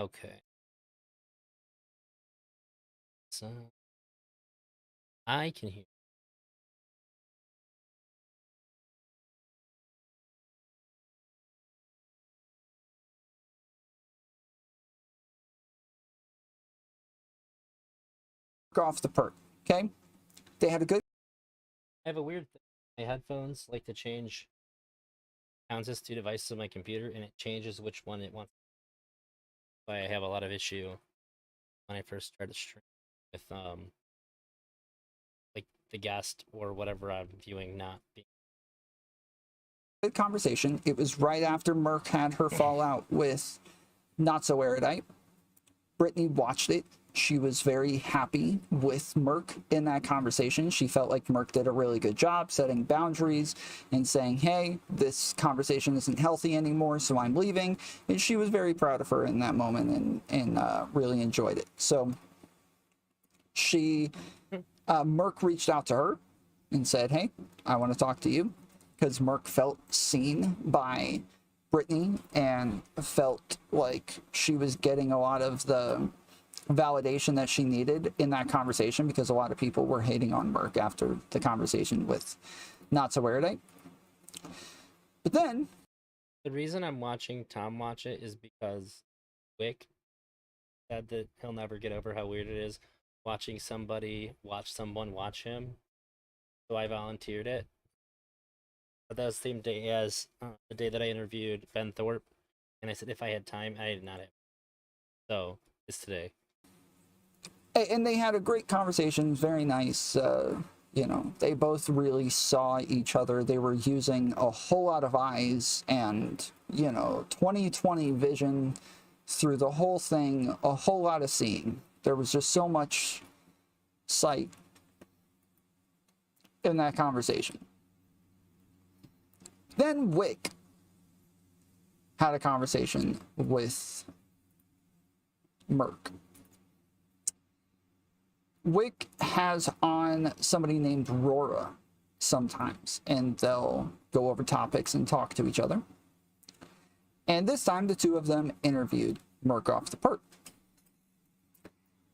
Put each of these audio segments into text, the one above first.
Okay. So I can hear. Off the perk. Okay, they had a good I have a weird thing. My headphones like to change counts as two devices on my computer, and it changes which one it wants. Why I have a lot of issue when I first started streaming with like the guest or whatever I'm viewing not being. conversation. It was right after Merc had her fallout with Not So Erudite. Brittney watched it. She was very happy with Merc in that conversation. She felt like Merc did a really good job setting boundaries and saying, hey, this conversation isn't healthy anymore, so I'm leaving. And she was very proud of her in that moment and really enjoyed it. So Merc reached out to her and said, hey, I want to talk to you, because Merc felt seen by Brittney and felt like she was getting a lot of the validation that she needed in that conversation, because a lot of people were hating on Merc after the conversation with Not So Erudite. But then The reason I'm watching Tom watch it is because Whick said that he'll never get over how weird it is watching somebody watch someone watch him. So I volunteered it. But that was the same day as the day that I interviewed Ben Thorpe, and I said if I had time, I did not have. So it's today. and they had a great conversation, very nice. You know, they both really saw each other. They were using a whole lot of eyes and, you know, 20/20 vision through the whole thing, a whole lot of seeing. There was just so much sight in that conversation. Then Whick had a conversation with Merc. Whick has on somebody named Rora sometimes, and they'll go over topics and talk to each other. And this time, the two of them interviewed Merc off the perk.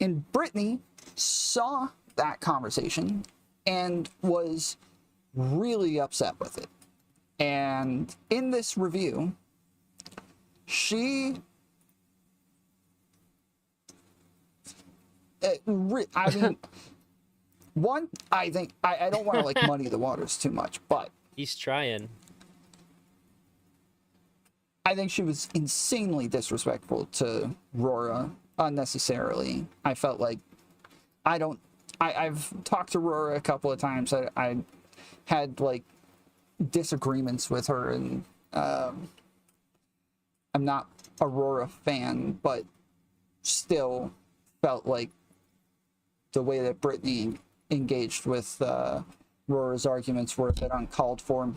And Brittney saw that conversation and was really upset with it. And in this review, she I mean, one, I think I don't want to like muddy the waters too much, but He's trying. I think she was insanely disrespectful to Rora unnecessarily. I felt like I've talked to Rora a couple of times. I had like disagreements with her, and I'm not a Rora fan, but still felt like the way that Brittney engaged with Rora's arguments were a bit uncalled for.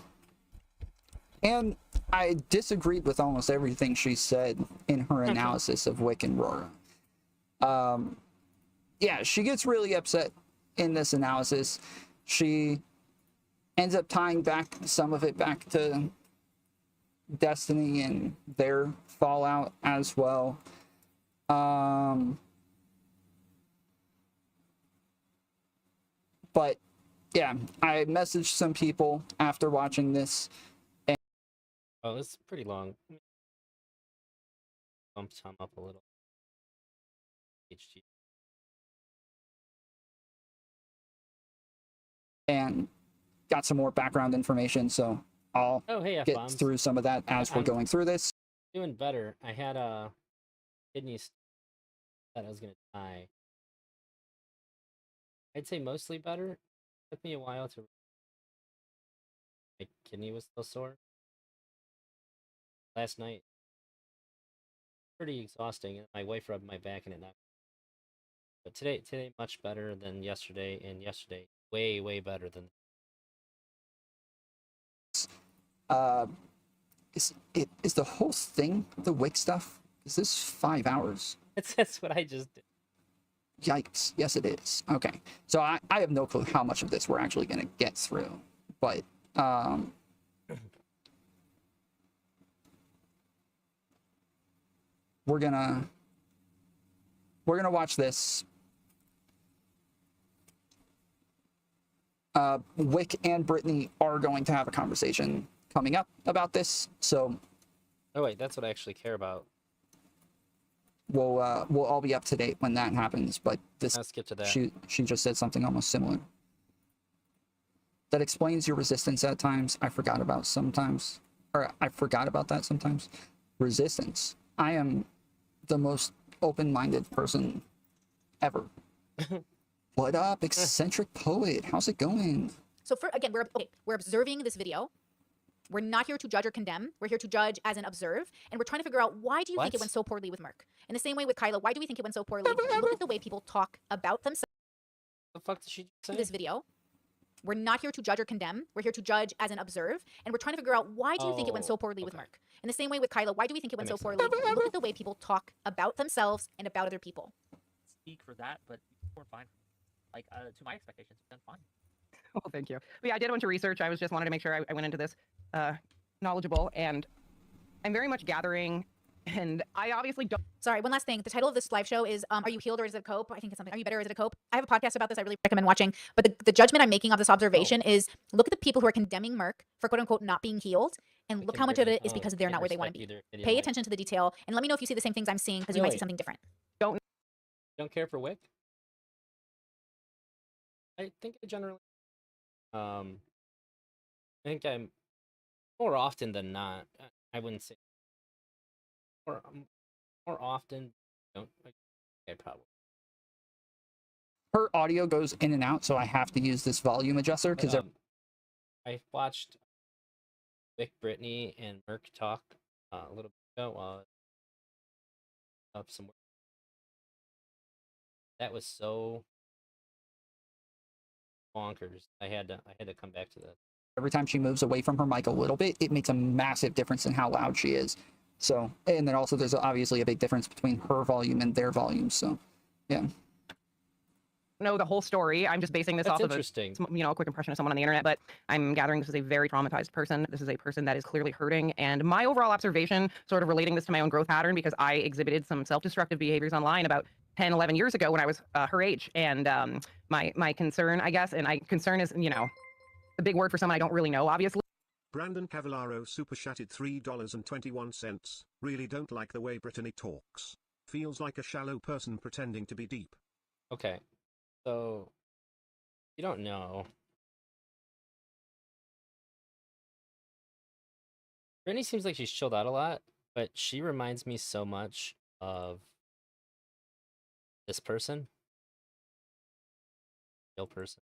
And I disagreed with almost everything she said in her analysis of Whick and Rora. Yeah, she gets really upset in this analysis. She ends up tying back some of it back to Destiny and their fallout as well. But yeah, I messaged some people after watching this. Oh, this is pretty long. Bump Tom up a little. HG. And got some more background information, so I'll get F-bombs. through some of that as we're going through this. Doing better. I had a kidney that I was gonna die. I'd say mostly better. It took me a while to. My kidney was still sore. Last night, pretty exhausting. And my wife rubbed my back and it knocked. But today much better than yesterday, and yesterday way better than. Is the whole thing the Wick stuff? Is this 5 hours? That's what I just did. Yikes. Yes, it is. Okay. So I have no clue how much of this we're actually going to get through. But we're going to we're gonna watch this. Whick and Brittney are going to have a conversation coming up about this, so Oh wait, that's what I actually care about. we'll all be up to date when that happens. But this, Let's get to that. she just said something almost similar. That explains your resistance at times. I forgot about sometimes, or I forgot about that sometimes. Resistance. I am the most open-minded person ever. What up, eccentric poet? How's it going? So again, we're observing this video. We're not here to judge or condemn. We're here to judge as an observe, and we're trying to figure out, why do you think it went so poorly with Merc? In the same way with Kyla, why do we think it went so poorly? Look at the way people talk about themselves. The fuck did she say? This video. We're not here to judge or condemn. We're here to judge as an observe, and we're trying to figure out, why do you think it went so poorly with Merc? In the same way with Kyla, why do we think it went so poorly? Look at the way people talk about themselves and about other people. Speak for that, but we're fine. Like, to my expectations, we've done fine. Oh, thank you. But yeah, I did a bunch of research. I was just wanted to make sure I went into this knowledgeable, and I'm very much gathering, and I obviously don't. Sorry, one last thing. The title of this live show is Are You Healed or Is It a Cope? I think it's something. Are You Better or Is It a Cope? I have a podcast about this. I really recommend watching. But the judgment I'm making of this observation is, look at the people who are condemning Merc for quote unquote not being healed, and look how much of it is because they're not where they want to be. Pay attention to the detail, and let me know if you see the same things I'm seeing, because you might see something different. Don't care for Whick? I think I generally I think I'm more often than not. I wouldn't say more often. Don't I probably. Her audio goes in and out, so I have to use this volume adjuster because I watched Whick, Brittney, and Merc talk a little bit ago while up some work. That was so bonkers. I had to come back to that. every time she moves away from her mic a little bit, it makes a massive difference in how loud she is. So, and then also there's obviously a big difference between her volume and their volume. So, yeah. Know the whole story. I'm just basing this off of a quick impression of someone on the internet, but I'm gathering this is a very traumatized person. This is a person that is clearly hurting, and my overall observation, sort of relating this to my own growth pattern, because I exhibited some self-destructive behaviors online about 10, 11 years ago when I was her age, and my concern, I guess, and concern is, you know, a big word for someone I don't really know, obviously. Brandon Cavallaro super chatted $3.21. Really don't like the way Brittney talks. Feels like a shallow person pretending to be deep. Okay. So, you don't know. Brittney seems like she's chilled out a lot, but she reminds me so much of this person. Real person.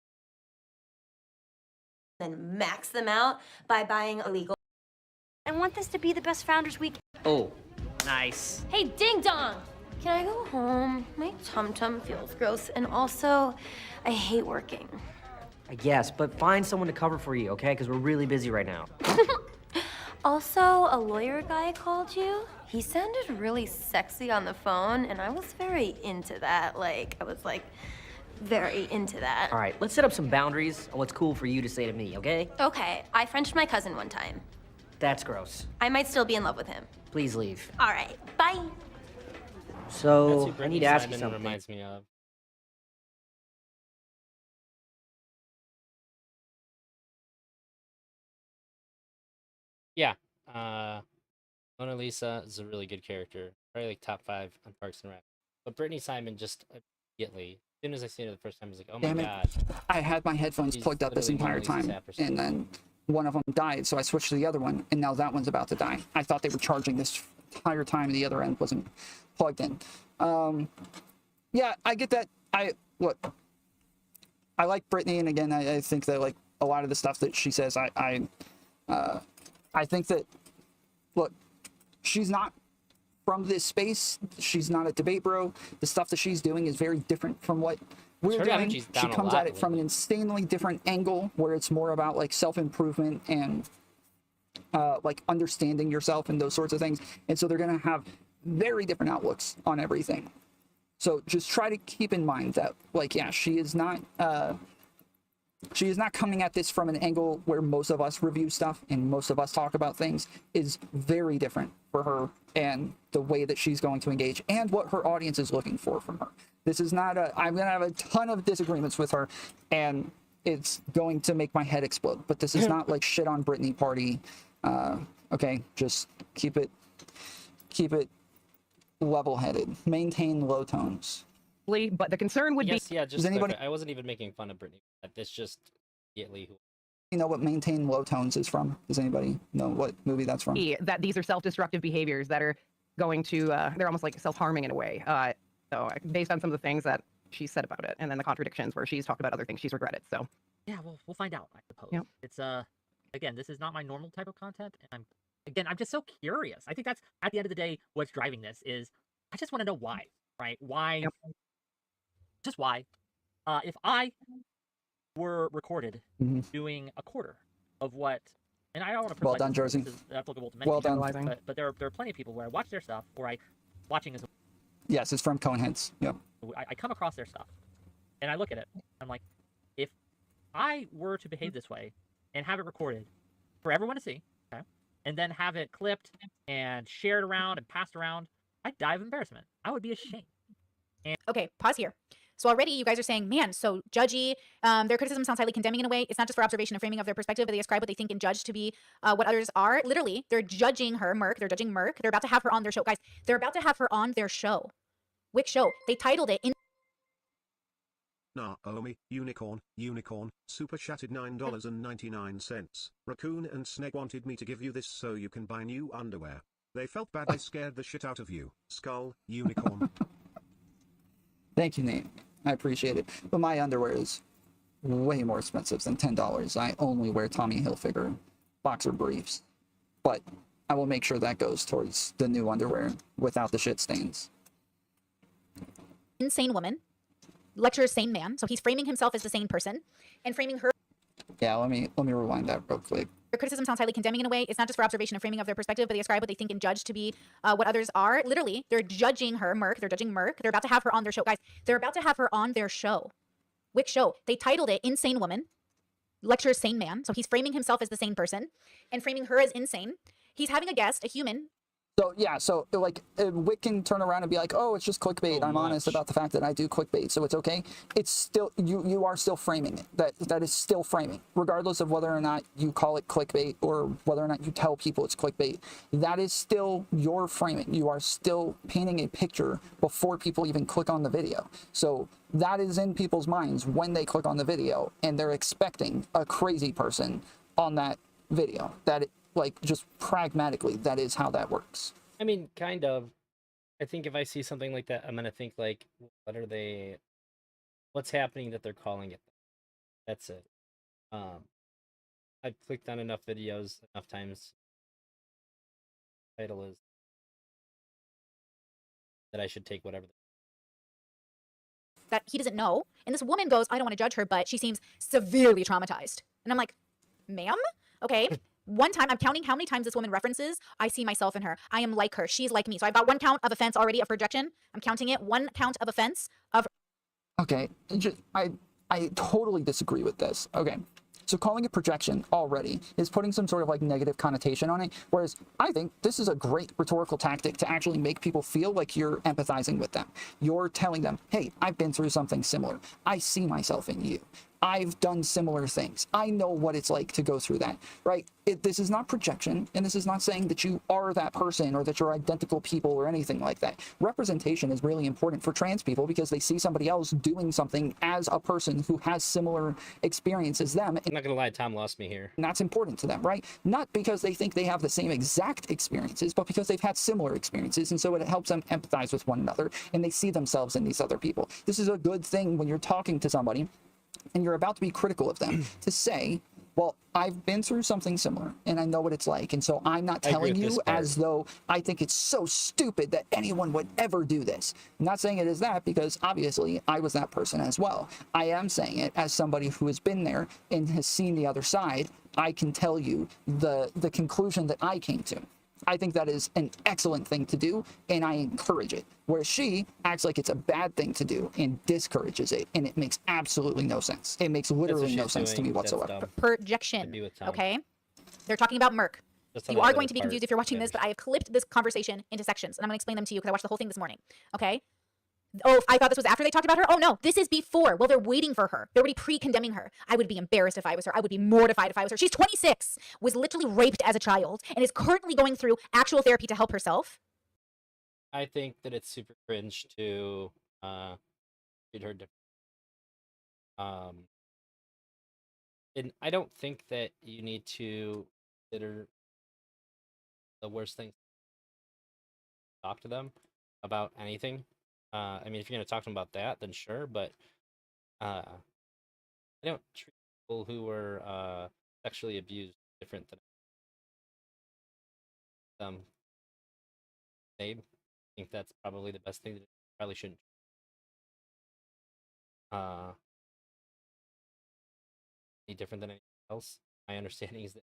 And max them out by buying illegal. I want this to be the best Founders Week. Oh, nice. Hey, ding dong! Can I go home? My tum-tum feels gross, and also, I hate working. I guess, but find someone to cover for you, okay? Because we're really busy right now. Also, a lawyer guy called you. He sounded really sexy on the phone, and I was very into that. I was very into that. All right, let's set up some boundaries on what's cool for you to say to me, okay? Okay, I Frenched my cousin one time. That's gross. I might still be in love with him. Please leave. All right, bye. That's So, who I need Brittney to ask you Simon something. reminds me of. Yeah. Mona Lisa is a really good character. Probably like top 5 on Parks and Rec. But Brittney Simon just immediately, as soon as I seen her the first time, I was like, oh my Damn it. god. I had my headphones She's plugged up this literally entire Mona Lisa time, Saperstein. and then one of them died, so I switched to the other one, and now that one's about to die. I thought they were charging this entire time, and the other end wasn't plugged in. Yeah, I get that. I like Brittney, and again, I think that like a lot of the stuff that she says, I think that, look, she's not from this space. She's not a debate bro. The stuff that she's doing is very different from what we're Her doing. energy's She down a comes lot at it from an insanely different angle, where it's more about like self-improvement and like understanding yourself and those sorts of things. And so they're going to have very different outlooks on everything. So just try to keep in mind that, like, yeah, she is not she is not coming at this from an angle where most of us review stuff and most of us talk about things. Is very different for her, and the way that she's going to engage and what her audience is looking for from her. This is not a, I'm going to have a ton of disagreements with her, and it's going to make my head explode. But this is not like shit on Brittney party. Okay, just keep it level-headed. Maintain low tones. But the concern would yes, be... Yeah, just anybody... I wasn't even making fun of Brittney. That's just immediately who... You know what maintain low tones is from? Does anybody know what movie that's from? That these are self-destructive behaviors that are going to... they're almost like self-harming in a way. So based on some of the things that she said about it, and then the contradictions where she's talked about other things she's regretted. So yeah, we'll find out, I suppose. Yep. It's again, this is not my normal type of content, and I'm just so curious. I think that's at the end of the day what's driving this is I just want to know why, right? Why? Yep. Just why? If I were recorded doing a quarter of what, and I don't want to well done, Jersey. This is applicable to many well people, done. But there are plenty of people where I watch their stuff, or I watching as yes, it's from Coneheads. Yep. I come across their stuff, and I look at it. I'm like, if I were to behave this way and have it recorded for everyone to see, okay, and then have it clipped and shared around and passed around, I'd die of embarrassment. I would be ashamed. And okay, pause here. So already you guys are saying, man, so judgy. Their criticism sounds highly condemning in a way. It's not just for observation and framing of their perspective, but they ascribe what they think and judge to be what others are. Literally, they're judging her, Merc. They're judging Merc. They're about to have her on their show. Guys, they're about to have her on their show. Which show? They titled it in... Naomi, Unicorn, super chatted $9.99. Raccoon and Sneg wanted me to give you this so you can buy new underwear. They felt bad they scared the shit out of you. Skull, Unicorn. Thank you, Nate. I appreciate it. But my underwear is way more expensive than $10. I only wear Tommy Hilfiger boxer briefs. But I will make sure that goes towards the new underwear without the shit stains. Insane woman lectures sane man. So he's framing himself as the sane person and framing her... Yeah, let me rewind that real quick. Their criticism sounds highly condemning in a way. It's not just for observation and framing of their perspective, but they ascribe what they think and judge to be what others are. Literally, they're judging her, Merc. They're judging Merc. They're about to have her on their show. Guys, they're about to have her on their show. Which show? They titled it Insane Woman lectures sane man. So he's framing himself as the sane person and framing her as insane. He's having a guest, a human. So yeah, so like Whick can turn around and be like, "Oh, it's just clickbait. I'm honest about the fact that I do clickbait, so it's okay." It's still you are still framing it. That is still framing, regardless of whether or not you call it clickbait or whether or not you tell people it's clickbait. That is still your framing. You are still painting a picture before people even click on the video. So that is in people's minds when they click on the video, and they're expecting a crazy person on that video. Like, just pragmatically, that is how that works. I mean, kind of. I think if I see something like that, I'm going to think, like, what's happening that they're calling it? That's it. I've clicked on enough videos enough times. The title is that I should take whatever. That he doesn't know. And this woman goes, I don't want to judge her, but she seems severely traumatized. And I'm like, ma'am? Okay. One time, I'm counting how many times this woman references, I see myself in her. I am like her. She's like me. So I've got one count of offense already of projection. I'm counting it. One count of offense of... Okay. I totally disagree with this. Okay. So calling it projection already is putting some sort of like negative connotation on it. Whereas I think this is a great rhetorical tactic to actually make people feel like you're empathizing with them. You're telling them, hey, I've been through something similar. I see myself in you. I've done similar things. I know what it's like to go through that, right? This is not projection, and this is not saying that you are that person or that you're identical people or anything like that. Representation is really important for trans people because they see somebody else doing something as a person who has similar experience as them. I'm not gonna lie, Tom lost me here. And that's important to them, right? Not because they think they have the same exact experiences, but because they've had similar experiences, and so it helps them empathize with one another, and they see themselves in these other people. This is a good thing when you're talking to somebody and you're about to be critical of them, to say, well, I've been through something similar and I know what it's like. And so I'm not telling you as though I think it's so stupid that anyone would ever do this. I'm not saying it is that because obviously I was that person as well. I am saying it as somebody who has been there and has seen the other side. I can tell you the conclusion that I came to. I think that is an excellent thing to do, and I encourage it. Whereas she acts like it's a bad thing to do and discourages it, and it makes absolutely no sense. It makes literally no sense to me whatsoever. Projection. Okay, they're talking about Merc. You are going to be confused if you're watching this, but I have clipped this conversation into sections, and I'm going to explain them to you because I watched the whole thing this morning. Okay. Oh, I thought this was after they talked about her. Oh no, this is before. Well, they're waiting for her. They're already pre-condemning her. I would be embarrassed if I was her. I would be mortified if I was her. She's 26, was literally raped as a child, and is currently going through actual therapy to help herself. I think that it's super cringe to treat her different. And I don't think that you need to consider the worst thing. Talk to them about anything. I mean, if you're gonna talk to them about that, then sure. But I don't treat people who were sexually abused different than same. I think that's probably the best thing to do. Probably shouldn't. Any different than anything else. My understanding is that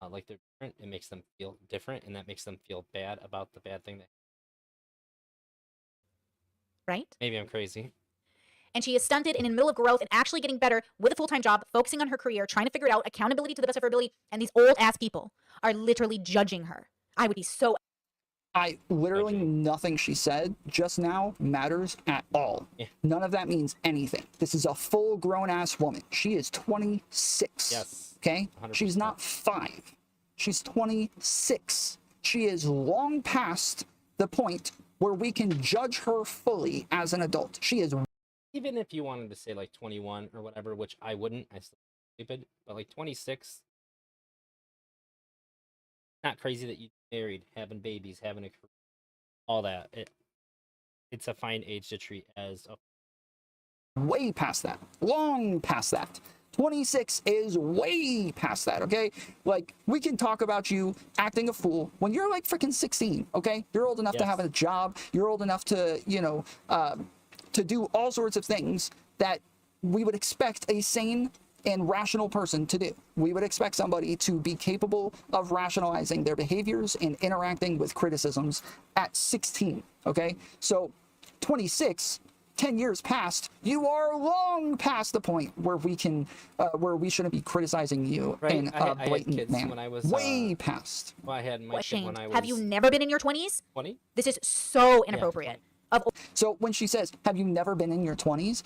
like they're different, it makes them feel different, and that makes them feel bad about the bad thing that. Right? Maybe I'm crazy. And she is stunted and in the middle of growth and actually getting better with a full-time job, focusing on her career, trying to figure it out, accountability to the best of her ability, and these old-ass people are literally judging her. I would be so... Literally nothing she said just now matters at all. Yeah. None of that means anything. This is a full grown-ass woman. She is 26. Yes. Okay? 100%. She's not 5. She's 26. She is long past the point where we can judge her fully as an adult. She is... Even if you wanted to say like 21 or whatever, which I wouldn't, I still stupid, but like 26, not crazy that you married, having babies, having a career, all that. It's a fine age to treat as a... Way past that. Long past that. 26 is way past that, okay? Like, we can talk about you acting a fool when you're like freaking 16, okay? You're old enough to have a job. You're old enough to, you know, to do all sorts of things that we would expect a sane and rational person to do. We would expect somebody to be capable of rationalizing their behaviors and interacting with criticisms at 16, okay? So 26, 10 years past, you are long past the point where we can, where we shouldn't be criticizing you in a blatant manner. When I was, way past. Well, I had my kid when I was... Have you never been in your 20s? 20? This is so inappropriate. So when she says, have you never been in your 20s?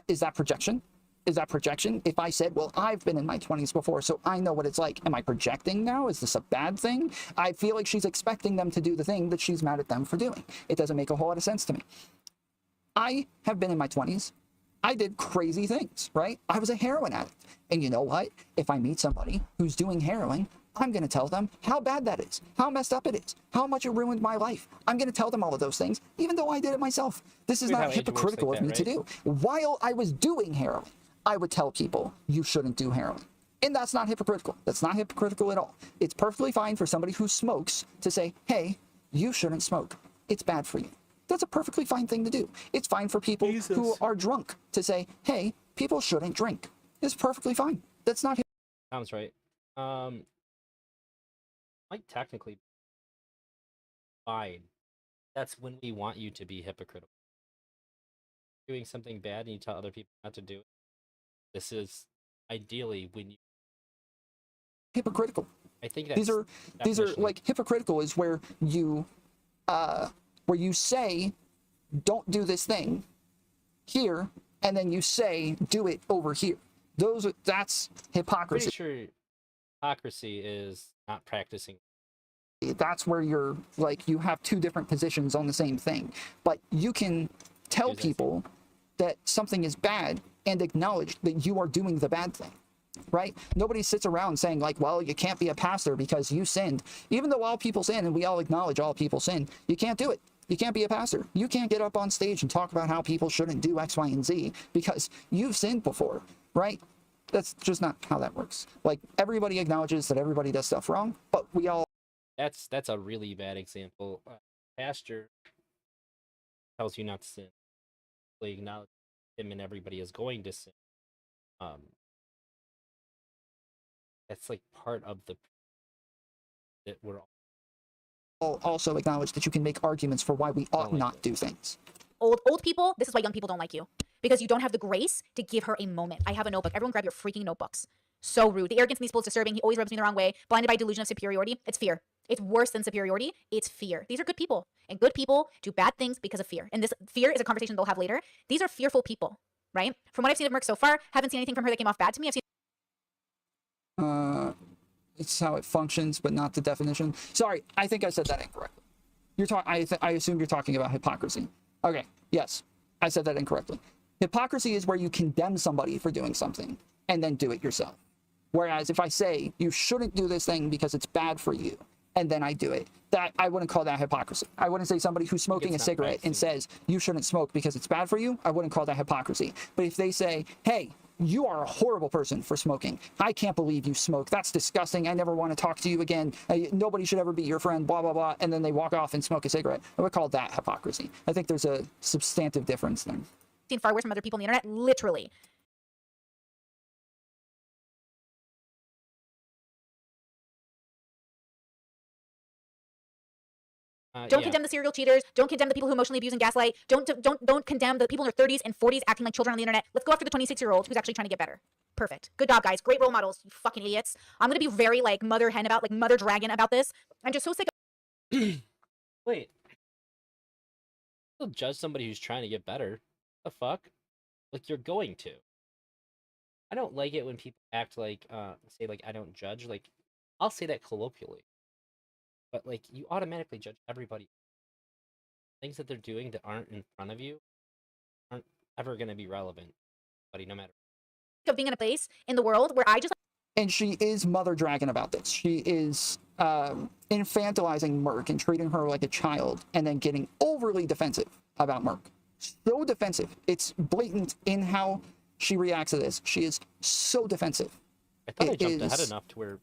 Is that projection? Is that projection? If I said, well, I've been in my 20s before, so I know what it's like. Am I projecting now? Is this a bad thing? I feel like she's expecting them to do the thing that she's mad at them for doing. It doesn't make a whole lot of sense to me. I have been in my 20s. I did crazy things, right? I was a heroin addict. And you know what? If I meet somebody who's doing heroin, I'm going to tell them how bad that is, how messed up it is, how much it ruined my life. I'm going to tell them all of those things, even though I did it myself. This is not hypocritical of me to do. While I was doing heroin, I would tell people, you shouldn't do heroin. And that's not hypocritical. That's not hypocritical at all. It's perfectly fine for somebody who smokes to say, hey, you shouldn't smoke. It's bad for you. That's a perfectly fine thing to do. It's fine for people who are drunk to say, hey, people shouldn't drink. It's perfectly fine. That's not... Sounds right. Might technically fine. That's when we want you to be hypocritical. Doing something bad and you tell other people not to do it. This is ideally when you... Hypocritical. I think these are like hypocritical is where you say don't do this thing here and then you say do it over here. That's hypocrisy. I'm pretty sure hypocrisy is not practicing. That's where you're like you have two different positions on the same thing, but you can tell people that something is bad and acknowledge that you are doing the bad thing. Right? Nobody sits around saying like, well, you can't be a pastor because you sinned. Even though all people sin and we all acknowledge all people sin, you can't do it. You can't be a pastor. You can't get up on stage and talk about how people shouldn't do X, Y, and Z because you've sinned before, right? That's just not how that works. Like everybody acknowledges that everybody does stuff wrong, but we all... That's a really bad example. Pastor tells you not to sin. They acknowledge him and everybody is going to sin. That's like part of the that we're also acknowledge that you can make arguments for why we ought not do things. Old people, this is why young people don't like you. Because you don't have the grace to give her a moment. I have a notebook. Everyone grab your freaking notebooks. So rude. The arrogance in these people is disturbing. He always rubs me the wrong way. Blinded by delusion of superiority. It's fear. It's worse than superiority. It's fear. These are good people. And good people do bad things because of fear. And this fear is a conversation they'll have later. These are fearful people, right? From what I've seen of Merc so far, haven't seen anything from her that came off bad to me. I've seen It's how it functions, but not the definition. Sorry, I think I said that incorrectly. I assume you're talking about hypocrisy. Okay, yes, I said that incorrectly. Hypocrisy is where you condemn somebody for doing something and then do it yourself. Whereas if I say you shouldn't do this thing because it's bad for you, and then I do it, that I wouldn't call that hypocrisy. I wouldn't say somebody who's smoking a cigarette and says you shouldn't smoke because it's bad for you. I wouldn't call that hypocrisy. But if they say, hey, you are a horrible person for smoking. I can't believe you smoke. That's disgusting. I never want to talk to you again. Nobody should ever be your friend, blah, blah, blah. And then they walk off and smoke a cigarette. I would call that hypocrisy. I think there's a substantive difference there. seen far worse from other people on the internet, literally. Don't condemn the serial cheaters. Don't condemn the people who emotionally abuse and gaslight. Don't condemn the people in their 30s and 40s acting like children on the internet. Let's go after the 26-year-old who's actually trying to get better. Perfect. Good job, guys. Great role models. You fucking idiots. I'm gonna be very like mother dragon about this. I'm just so sick of. Wait. You'll judge somebody who's trying to get better. The fuck? Like you're going to. I don't like it when people act like say like I don't judge. Like I'll say that colloquially. But like you automatically judge everybody. Things that they're doing that aren't in front of you aren't ever gonna be relevant. Buddy, no matter. Of being in a place in the world where I just. And she is mother dragon about this. She is infantilizing Merc and treating her like a child, and then getting overly defensive about Merc. So defensive. It's blatant in how she reacts to this. She is so defensive. I thought I jumped ahead enough to where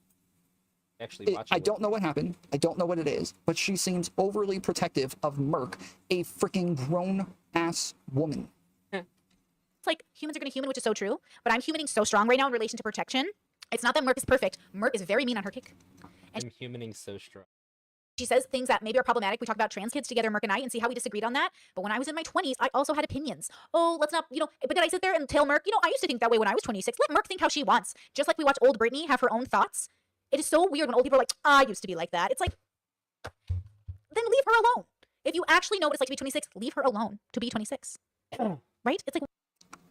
actually watching. I don't know what happened. I don't know what it is, but she seems overly protective of Merc, a freaking grown ass woman. It's like humans are going to human, which is so true. But I'm humaning so strong right now in relation to protection. It's not that Merc is perfect. Merc is very mean on her kick. And I'm humaning so strong. She says things that maybe are problematic. We talk about trans kids together, Merc and I, and see how we disagreed on that. But when I was in my 20s, I also had opinions. Oh, let's not, but did I sit there and tell Merc, I used to think that way when I was 26. Let Merc think how she wants. Just like we watch old Brittney have her own thoughts. It is so weird when old people are like, I used to be like that. It's like, then leave her alone. If you actually know what it's like to be 26, leave her alone to be 26. Right? It's like.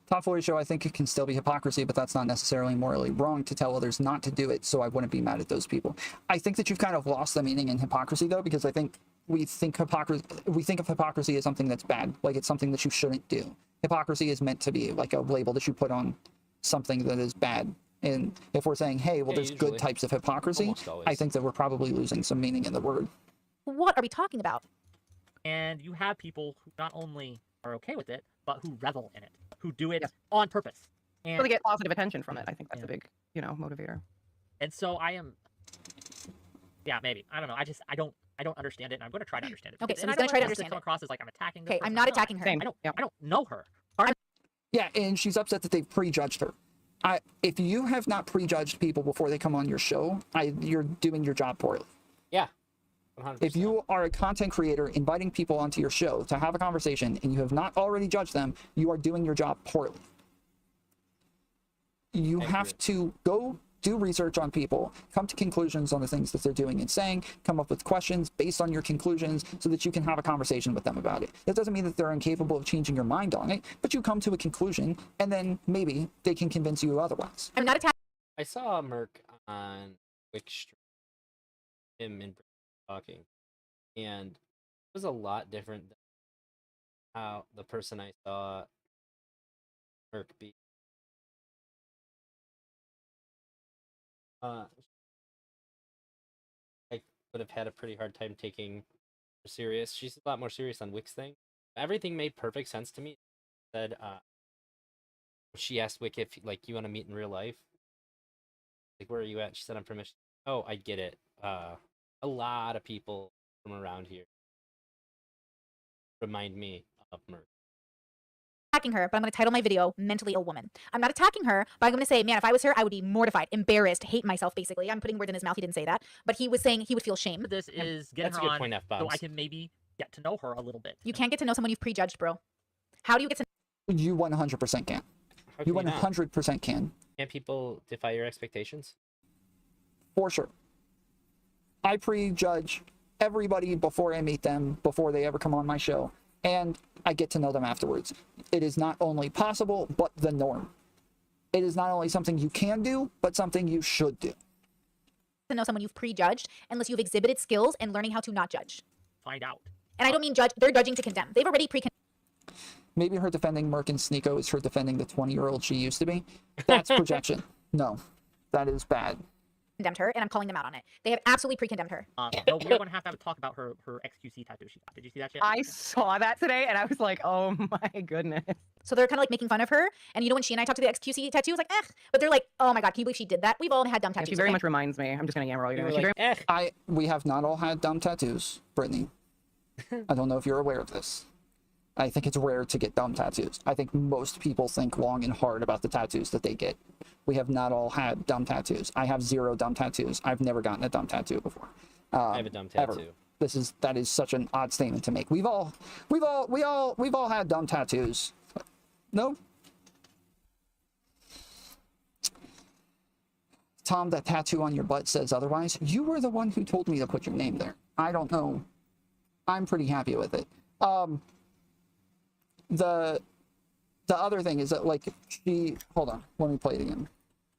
Top 40 show, I think it can still be hypocrisy, but that's not necessarily morally wrong to tell others not to do it, so I wouldn't be mad at those people. I think that you've kind of lost the meaning in hypocrisy, though, because I think we think of hypocrisy as something that's bad, like it's something that you shouldn't do. Hypocrisy is meant to be like a label that you put on something that is bad. And if we're saying, hey, well, there's usually good types of hypocrisy, I think that we're probably losing some meaning in the word. What are we talking about? And you have people who not only are okay with it, but who revel in it, who do it on purpose. And so they get positive attention from it. I think that's a big, motivator. And so I am, maybe. I don't know. I don't understand it, and I'm going to try to understand it. Okay, so he's going to try to understand it. Come across as like I'm attacking. Okay, I'm not attacking her. I don't know her. Yeah, and she's upset that they've prejudged her. If you have not prejudged people before they come on your show, you're doing your job poorly. Yeah. 100%. If you are a content creator inviting people onto your show to have a conversation and you have not already judged them, you are doing your job poorly. You have to go do research on people, come to conclusions on the things that they're doing and saying, come up with questions based on your conclusions so that you can have a conversation with them about it. That doesn't mean that they're incapable of changing your mind on it, but you come to a conclusion and then maybe they can convince you otherwise. I'm not attacking. I saw Merc on Whick stream, him and talking, and it was a lot different than how the person I saw Merc be. I would have had a pretty hard time taking her serious. She's a lot more serious on Wick's thing. Everything made perfect sense to me. Said she asked Wick if like you want to meet in real life. Like, where are you at? She said, I'm from Michigan. Oh, I get it. A lot of people from around here remind me of Merc. attacking her, but I'm going to title my video "Mentally Ill Woman." I'm not attacking her, but I'm going to say, man, if I was her, I would be mortified, embarrassed, hate myself. Basically, I'm putting words in his mouth. He didn't say that, but he was saying he would feel shame. This is getting That's her a good on, point, so F-bombs. I can maybe get to know her a little bit. You can't get to know someone you've prejudged, bro. How do you get to? You 100% can. How You can not? 100% can. Can't people defy your expectations? For sure. I prejudge everybody before I meet them, before they ever come on my show, and I get to know them afterwards. It is not only possible, but the norm. It is not only something you can do, but something you should do. To know someone you've prejudged unless you've exhibited skills and learning how to not judge. Find out. And I don't mean judge, they're judging to condemn. They've already Maybe her defending Merc and Sneeko is her defending the 20-year-old she used to be. That's projection. No, that is bad. condemned her, and I'm calling them out on it. They have absolutely pre-condemned her. No, we're going to have a talk about her XQC tattoo she got. Did you see that shit? I saw that today, and I was like, oh my goodness. So they're kind of like making fun of her. And you know, when she and I talked to the XQC tattoo, I was like, but they're like, oh my God, can you believe she did that? We've all had dumb tattoos. She very much reminds me. I'm just going to yammer all you You were doing. like, We have not all had dumb tattoos, Brittney. I don't know if you're aware of this. I think it's rare to get dumb tattoos. I think most people think long and hard about the tattoos that they get. We have not all had dumb tattoos. I have 0 dumb tattoos. I've never gotten a dumb tattoo before. I have a dumb tattoo. Ever. That is such an odd statement to make. We've all had dumb tattoos. No? Tom, that tattoo on your butt says otherwise. You were the one who told me to put your name there. I don't know. I'm pretty happy with it. The other thing is that, like, hold on, let me play it again.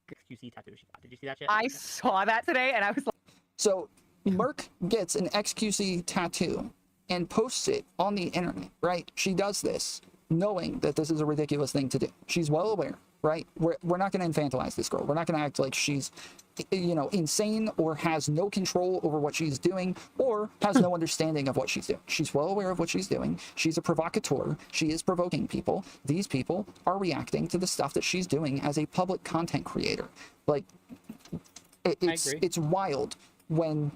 XQC tattoo she got. Did you see that shit? I saw that today, and I was like, so Merc gets an XQC tattoo and posts it on the internet, right? She does this knowing that this is a ridiculous thing to do. She's well aware, right? We're not going to infantilize this girl. We're not going to act like she's, insane or has no control over what she's doing or has no understanding of what she's doing. She's well aware of what she's doing. She's a provocateur. She is provoking people. These people are reacting to the stuff that she's doing as a public content creator. Like, it's wild when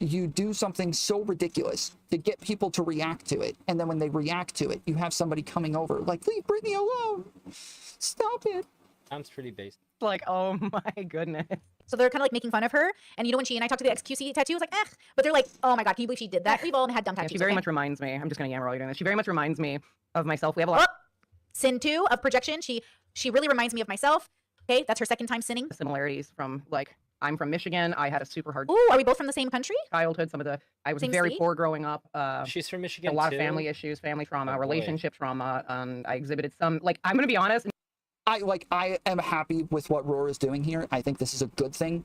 you do something so ridiculous to get people to react to it, and then when they react to it, you have somebody coming over like, leave Brittney alone, stop it. Sounds pretty basic. like, oh my goodness. So they're kind of like making fun of her. And you know, when she and I talked to the XQC tattoo, I was like, but they're like, oh my God, can you believe she did that? We've all had dumb tattoos. She very much reminds me. I'm just going to yammer all you doing this. She very much reminds me of myself. We have a lot sin 2 of projection. She really reminds me of myself. Okay, that's her second time sinning. similarities from, like, I'm from Michigan. I had a super hard Ooh, are we both from the same country? childhood. I was Same very state? poor growing up. She's from Michigan a lot too? of family issues, family trauma, Oh, boy. relationship trauma. I exhibited some, like, I'm going to be honest. I am happy with what Roar is doing here. I think this is a good thing.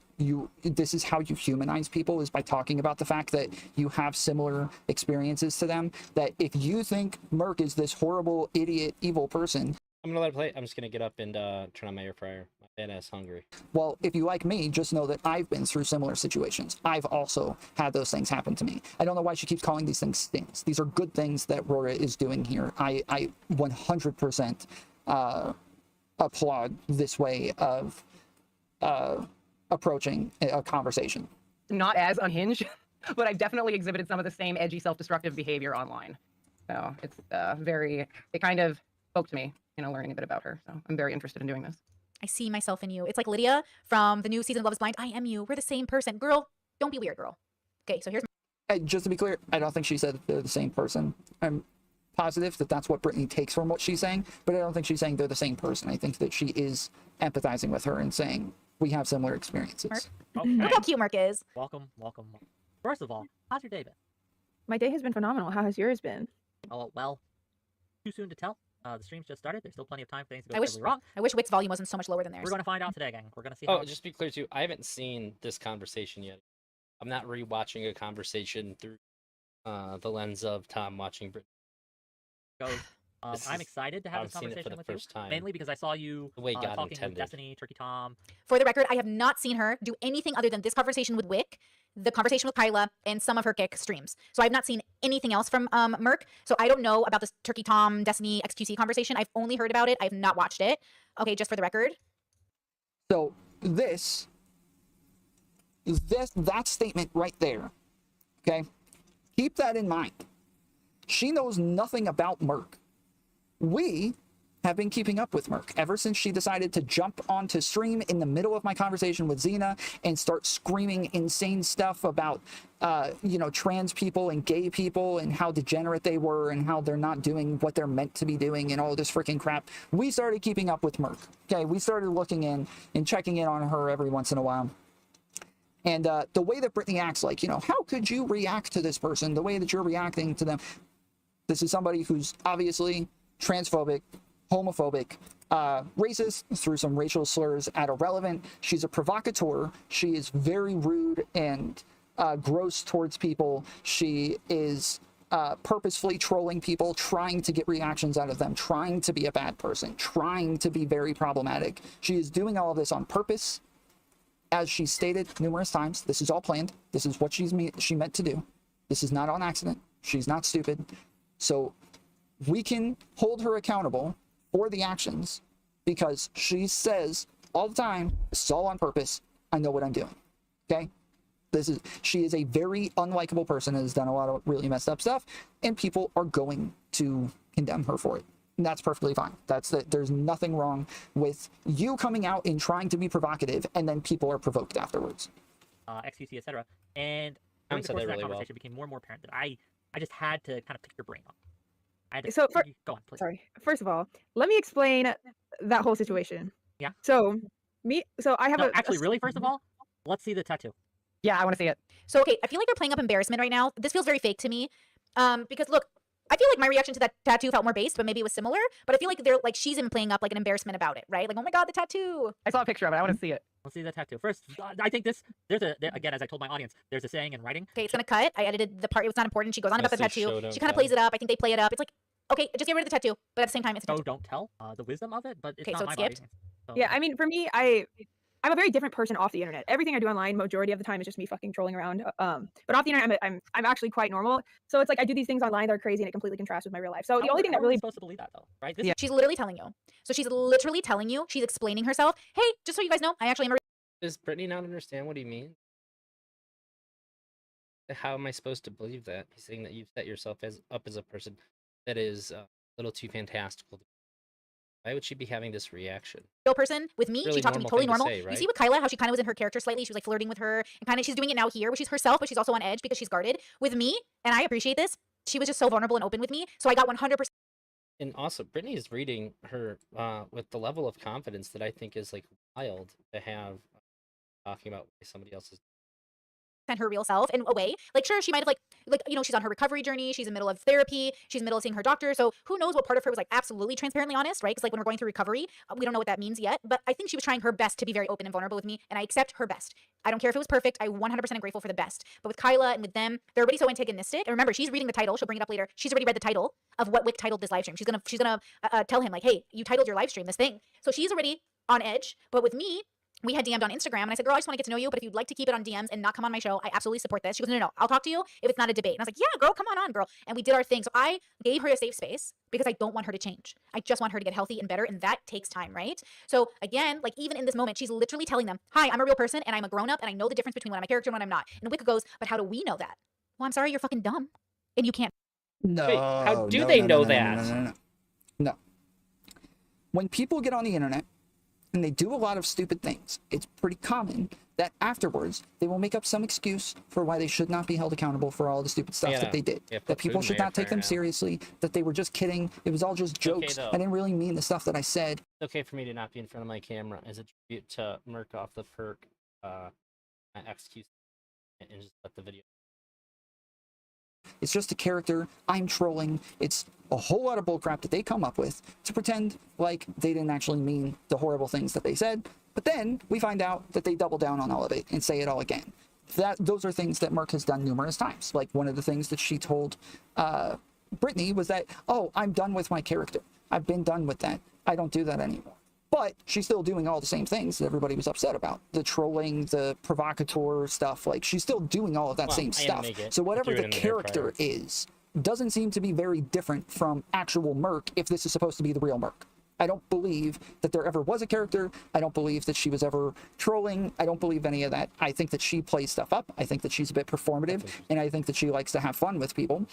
This is how you humanize people, is by talking about the fact that you have similar experiences to them. That if you think Merc is this horrible, idiot, evil person, I'm gonna let it play. I'm just gonna get up and turn on my air fryer. My fat ass hungry. well, if you like me, just know that I've been through similar situations. I've also had those things happen to me. I don't know why she keeps calling these things stings. These are good things that Rora is doing here. I 100% applaud this way of approaching a conversation. Not as unhinged, but I've definitely exhibited some of the same edgy, self-destructive behavior online. So it's it kind of spoke to me, learning a bit about her. So I'm very interested in doing this. I see myself in you. It's like Lydia from the new season of Love is Blind. I am you. We're the same person. Girl, don't be weird, girl. Okay, so here's Just to be clear, I don't think she said that they're the same person. I'm positive that that's what Brittney takes from what she's saying, but I don't think she's saying they're the same person. I think that she is empathizing with her and saying we have similar experiences. Okay. Look how cute Mark is. Welcome. First of all, how's your day been? My day has been phenomenal. How has yours been? Oh, well, too soon to tell. The stream's just started. There's still plenty of time for things to go I wish terribly wrong. I wish Wick's volume wasn't so much lower than theirs. We're going to find out today, gang. We're going to see Oh, how just be clear too. I haven't seen this conversation yet. I'm not rewatching a conversation through the lens of Tom watching Brittney. it goes. I'm excited to have this I've seen it for conversation the with first you, time. mainly because I saw you The way God talking intended. with Destiny, Turkey Tom. For the record, I have not seen her do anything other than this conversation with Wick, the conversation with Kyla, and some of her kick streams. So I've not seen anything else from Merc. So I don't know about this Turkey Tom, Destiny, XQC conversation. I've only heard about it. I've not watched it. Okay, just for the record. So that statement right there, okay? Keep that in mind. She knows nothing about Merc. We have been keeping up with Merc ever since she decided to jump onto stream in the middle of my conversation with Xena and start screaming insane stuff about, you know, trans people and gay people and how degenerate they were and how they're not doing what they're meant to be doing and all this freaking crap. We started keeping up with Merc. Okay, we started looking in and checking in on her every once in a while. And the way that Brittney acts, like, you know, how could you react to this person the way that you're reacting to them? This is somebody who's obviously transphobic, homophobic, racist, threw some racial slurs at Irrelevant. She's a provocateur. She is very rude and gross towards people. She is purposefully trolling people, trying to get reactions out of them, trying to be a bad person, trying to be very problematic. She is doing all of this on purpose. As she stated numerous times, this is all planned. This is what she meant to do. This is not on accident. She's not stupid. So we can hold her accountable for the actions because she says all the time, this is all on purpose. I know what I'm doing. Okay? She is a very unlikable person and has done a lot of really messed up stuff, and people are going to condemn her for it. And that's perfectly fine. There's nothing wrong with you coming out and trying to be provocative, and then people are provoked afterwards. XQC, etc. And during the course of that conversation, it became more and more apparent that I just had to kind of pick your brain on. Go on, please. Sorry. First of all, let me explain that whole situation. Yeah. So I have really, first of all, let's see the tattoo. Yeah, I want to see it. So, okay, I feel like you're playing up embarrassment right now. This feels very fake to me. Because look, I feel like my reaction to that tattoo felt more based, but maybe it was similar. But I feel like she's even playing up like an embarrassment about it, right? Like, oh my god, the tattoo. I saw a picture of it. I want to see it. Let's see the tattoo. First, I think again, as I told my audience, there's a saying in writing. Okay, it's gonna cut. I edited the part. It was not important. She goes on about the tattoo. She kind of plays it up. I think they play it up. It's like, okay, just get rid of the tattoo. But at the same time, it's a tattoo. Don't tell the wisdom of it, but it's okay, not so my it's skipped. body. So. Yeah, I mean, for me, I'm a very different person off the internet. Everything I do online, majority of the time, is just me fucking trolling around. But off the internet, I'm actually quite normal. So it's like I do these things online that are crazy, and it completely contrasts with my real life. So the only thing that really supposed to believe that though, right? She's literally telling you. So she's literally telling you. She's explaining herself. Hey, just so you guys know, I actually am a. Does Brittney not understand what he means? How am I supposed to believe that? He's saying that you've set yourself up as a person that is a little too fantastical. Why would she be having this reaction? Real person with me, really she talked to me totally normal. Say, right? You see with Kyla how she kind of was in her character slightly. She was like flirting with her, and kind of she's doing it now here, where she's herself, but she's also on edge because she's guarded. With me, and I appreciate this. She was just so vulnerable and open with me, so I got 100%. And also, Brittney is reading her with the level of confidence that I think is like wild to have. Talking about somebody else's. And her real self in a way. Like, sure, she might have like you know, she's on her recovery journey. She's in the middle of therapy. She's in the middle of seeing her doctor. So who knows what part of her was like absolutely transparently honest, right? Because like when we're going through recovery, we don't know what that means yet. But I think she was trying her best to be very open and vulnerable with me, and I accept her best. I don't care if it was perfect. I 100% am grateful for the best. But with Kyla and with them, they're already so antagonistic. And remember, she's reading the title. She'll bring it up later. She's already read the title of what Whick titled this live stream. She's gonna tell him like, hey, you titled your live stream this thing. So she's already on edge. But with me, we had DM'd on Instagram, and I said, girl, I just want to get to know you, but if you'd like to keep it on DMs and not come on my show, I absolutely support this. She goes, no, I'll talk to you if it's not a debate. And I was like, yeah, girl, come on, girl. And we did our thing. So I gave her a safe space because I don't want her to change. I just want her to get healthy and better, and that takes time, right? So again, like even in this moment, she's literally telling them, hi, I'm a real person, and I'm a grown-up, and I know the difference between when I'm a character and when I'm not. And Wick goes, but how do we know that? Well, I'm sorry, you're fucking dumb, and you can't. No. Wait, how do they know that? No. When people get on the internet, and they do a lot of stupid things, it's pretty common that afterwards they will make up some excuse for why they should not be held accountable for all the stupid stuff that they did. That people should not take them seriously, that they were just kidding, it was all just jokes. I didn't really mean the stuff that I said. It's okay for me to not be in front of my camera as a tribute to Merc off the perk XQ and just let the video. It's just a character. I'm trolling. It's a whole lot of bullcrap that they come up with to pretend like they didn't actually mean the horrible things that they said. But then we find out that they double down on all of it and say it all again. Those are things that Merc has done numerous times. Like one of the things that she told Brittney was that, oh, I'm done with my character. I've been done with that. I don't do that anymore. But she's still doing all the same things that everybody was upset about. The trolling, the provocateur stuff. Like, she's still doing all of that same stuff. So whatever the character is, doesn't seem to be very different from actual Merc if this is supposed to be the real Merc. I don't believe that there ever was a character. I don't believe that she was ever trolling. I don't believe any of that. I think that she plays stuff up. I think that she's a bit performative, and I think that she likes to have fun with people.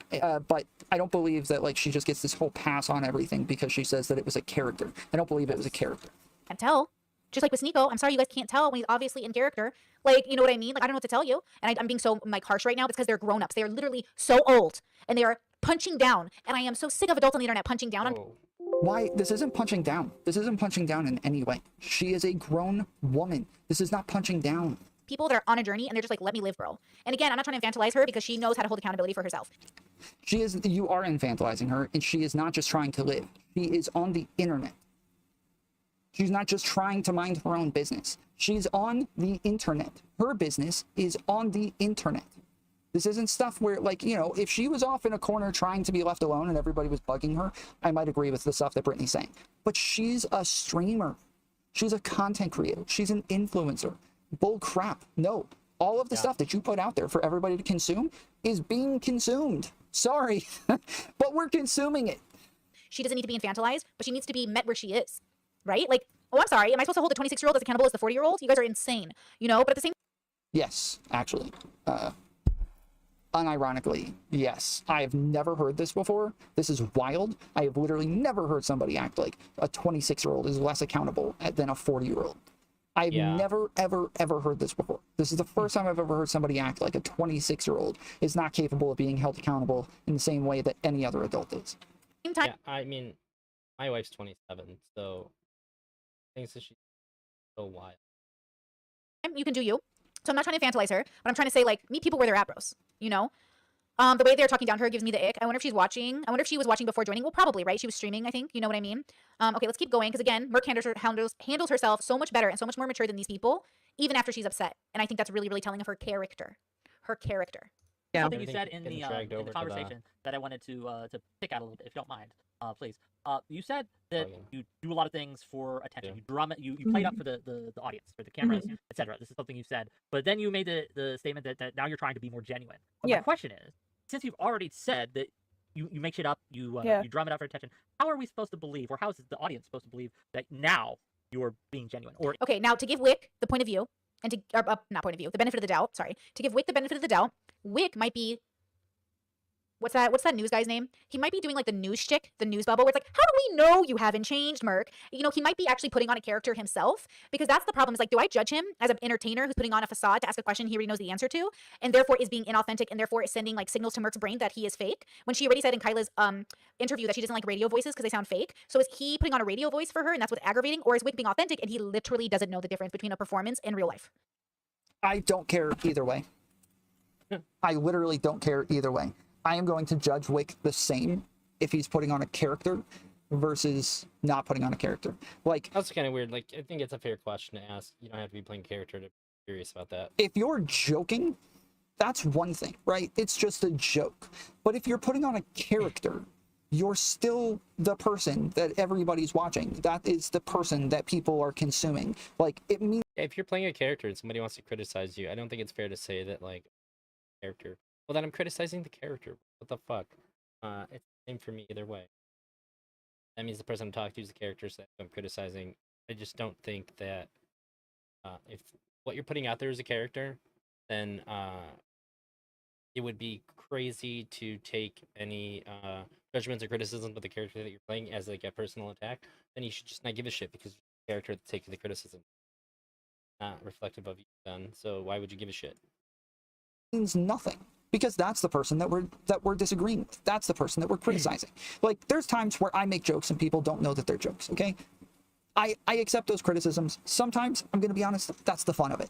But I don't believe that like she just gets this whole pass on everything because she says that it was a character. I don't believe it was a character. Can't tell. Just like with Sneeko, I'm sorry you guys can't tell when he's obviously in character. Like, you know what I mean? Like, I don't know what to tell you. And I'm being so like harsh right now because they're grown-ups. They are literally so old, and they are punching down. And I am so sick of adults on the internet punching down on. Why? This isn't punching down. This isn't punching down in any way. She is a grown woman. This is not punching down. People that are on a journey and they're just like, let me live, bro. And again, I'm not trying to infantilize her because she knows how to hold accountability for herself. She is. You are infantilizing her, and she is not just trying to live. She is on the internet. She's not just trying to mind her own business. She's on the internet. Her business is on the internet. This isn't stuff where, like, you know, if she was off in a corner trying to be left alone and everybody was bugging her, I might agree with the stuff that Brittney's saying. But she's a streamer. She's a content creator. She's an influencer. Bull crap. No. All of the stuff that you put out there for everybody to consume is being consumed. Sorry, but we're consuming it. She doesn't need to be infantilized, but she needs to be met where she is. Right? Like, oh, I'm sorry. Am I supposed to hold the 26-year-old as accountable as the 40-year-old? You guys are insane, you know? But at the same... Yes, actually. Unironically, yes. I have never heard this before. This is wild. I have literally never heard somebody act like a 26-year-old is less accountable than a 40-year-old. I've never, ever, ever heard this before. This is the first time I've ever heard somebody act like a 26-year-old is not capable of being held accountable in the same way that any other adult is. Yeah, I mean, my wife's 27, so... Thinks that she's so wild. You can do you. So I'm not trying to infantilize her, but I'm trying to say, like, meet people where they're at, bros. You know? The way they're talking down to her gives me the ick. I wonder if she's watching. I wonder if she was watching before joining. Well, probably, right? She was streaming, I think. You know what I mean? Okay, let's keep going. Because, again, Merc handles herself so much better and so much more mature than these people, even after she's upset. And I think that's really, really telling of her character. Her character. Yeah. Something you said in the conversation that I wanted to pick out a little bit, if you don't mind, please. You said that you do a lot of things for attention. You drum it. You play it up for the audience, for the cameras, etc. This is something you said. But then you made the statement that now you're trying to be more genuine. But my question is, since you've already said that you make shit up, you drum it up for attention, how are we supposed to believe, or how is the audience supposed to believe that now you're being genuine? Or okay, now to give Whick the point of view, and to not point of view, the benefit of the doubt. Sorry, to give Whick the benefit of the doubt, Whick might be. What's that news guy's name? He might be doing like the news shtick, the news bubble, where it's like, how do we know you haven't changed, Merc? You know, he might be actually putting on a character himself, because that's the problem. Is like, do I judge him as an entertainer who's putting on a facade to ask a question he already knows the answer to, and therefore is being inauthentic, and therefore is sending like signals to Merc's brain that he is fake, when she already said in Kyla's interview that she doesn't like radio voices because they sound fake? So is he putting on a radio voice for her, and that's what's aggravating, or is Wick being authentic and he literally doesn't know the difference between a performance and real life? I don't care either way. I literally don't care either way. I am going to judge Wick the same if he's putting on a character versus not putting on a character. Like, that's kind of weird. Like, I think it's a fair question to ask. You don't have to be playing character to be curious about that. If you're joking, that's one thing, right? It's just a joke. But if you're putting on a character, you're still the person that everybody's watching. That is the person that people are consuming. Like, it means... If you're playing a character and somebody wants to criticize you, I don't think it's fair to say that, like, character... Well, then I'm criticizing the character. What the fuck? It's the same for me either way. That means the person I'm talking to is the character, so I'm criticizing. I just don't think that if what you're putting out there is a character, then it would be crazy to take any judgments or criticisms of the character that you're playing as like a personal attack. Then you should just not give a shit, because the character that's taking the criticism not reflective of you then. So why would you give a shit? Means nothing. Because that's the person that we're disagreeing with. That's the person that we're criticizing. Like, there's times where I make jokes and people don't know that they're jokes, okay? I accept those criticisms. Sometimes, I'm going to be honest, that's the fun of it.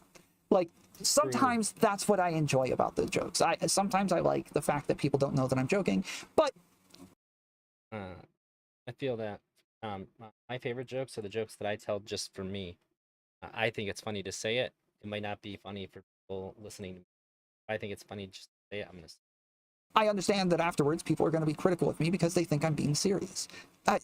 Like, sometimes that's what I enjoy about the jokes. Sometimes I like the fact that people don't know that I'm joking, but... I feel that my favorite jokes are the jokes that I tell just for me. I think it's funny to say it. It might not be funny for people listening to me. I think it's funny just to say it. I understand that afterwards people are going to be critical of me because they think I'm being serious.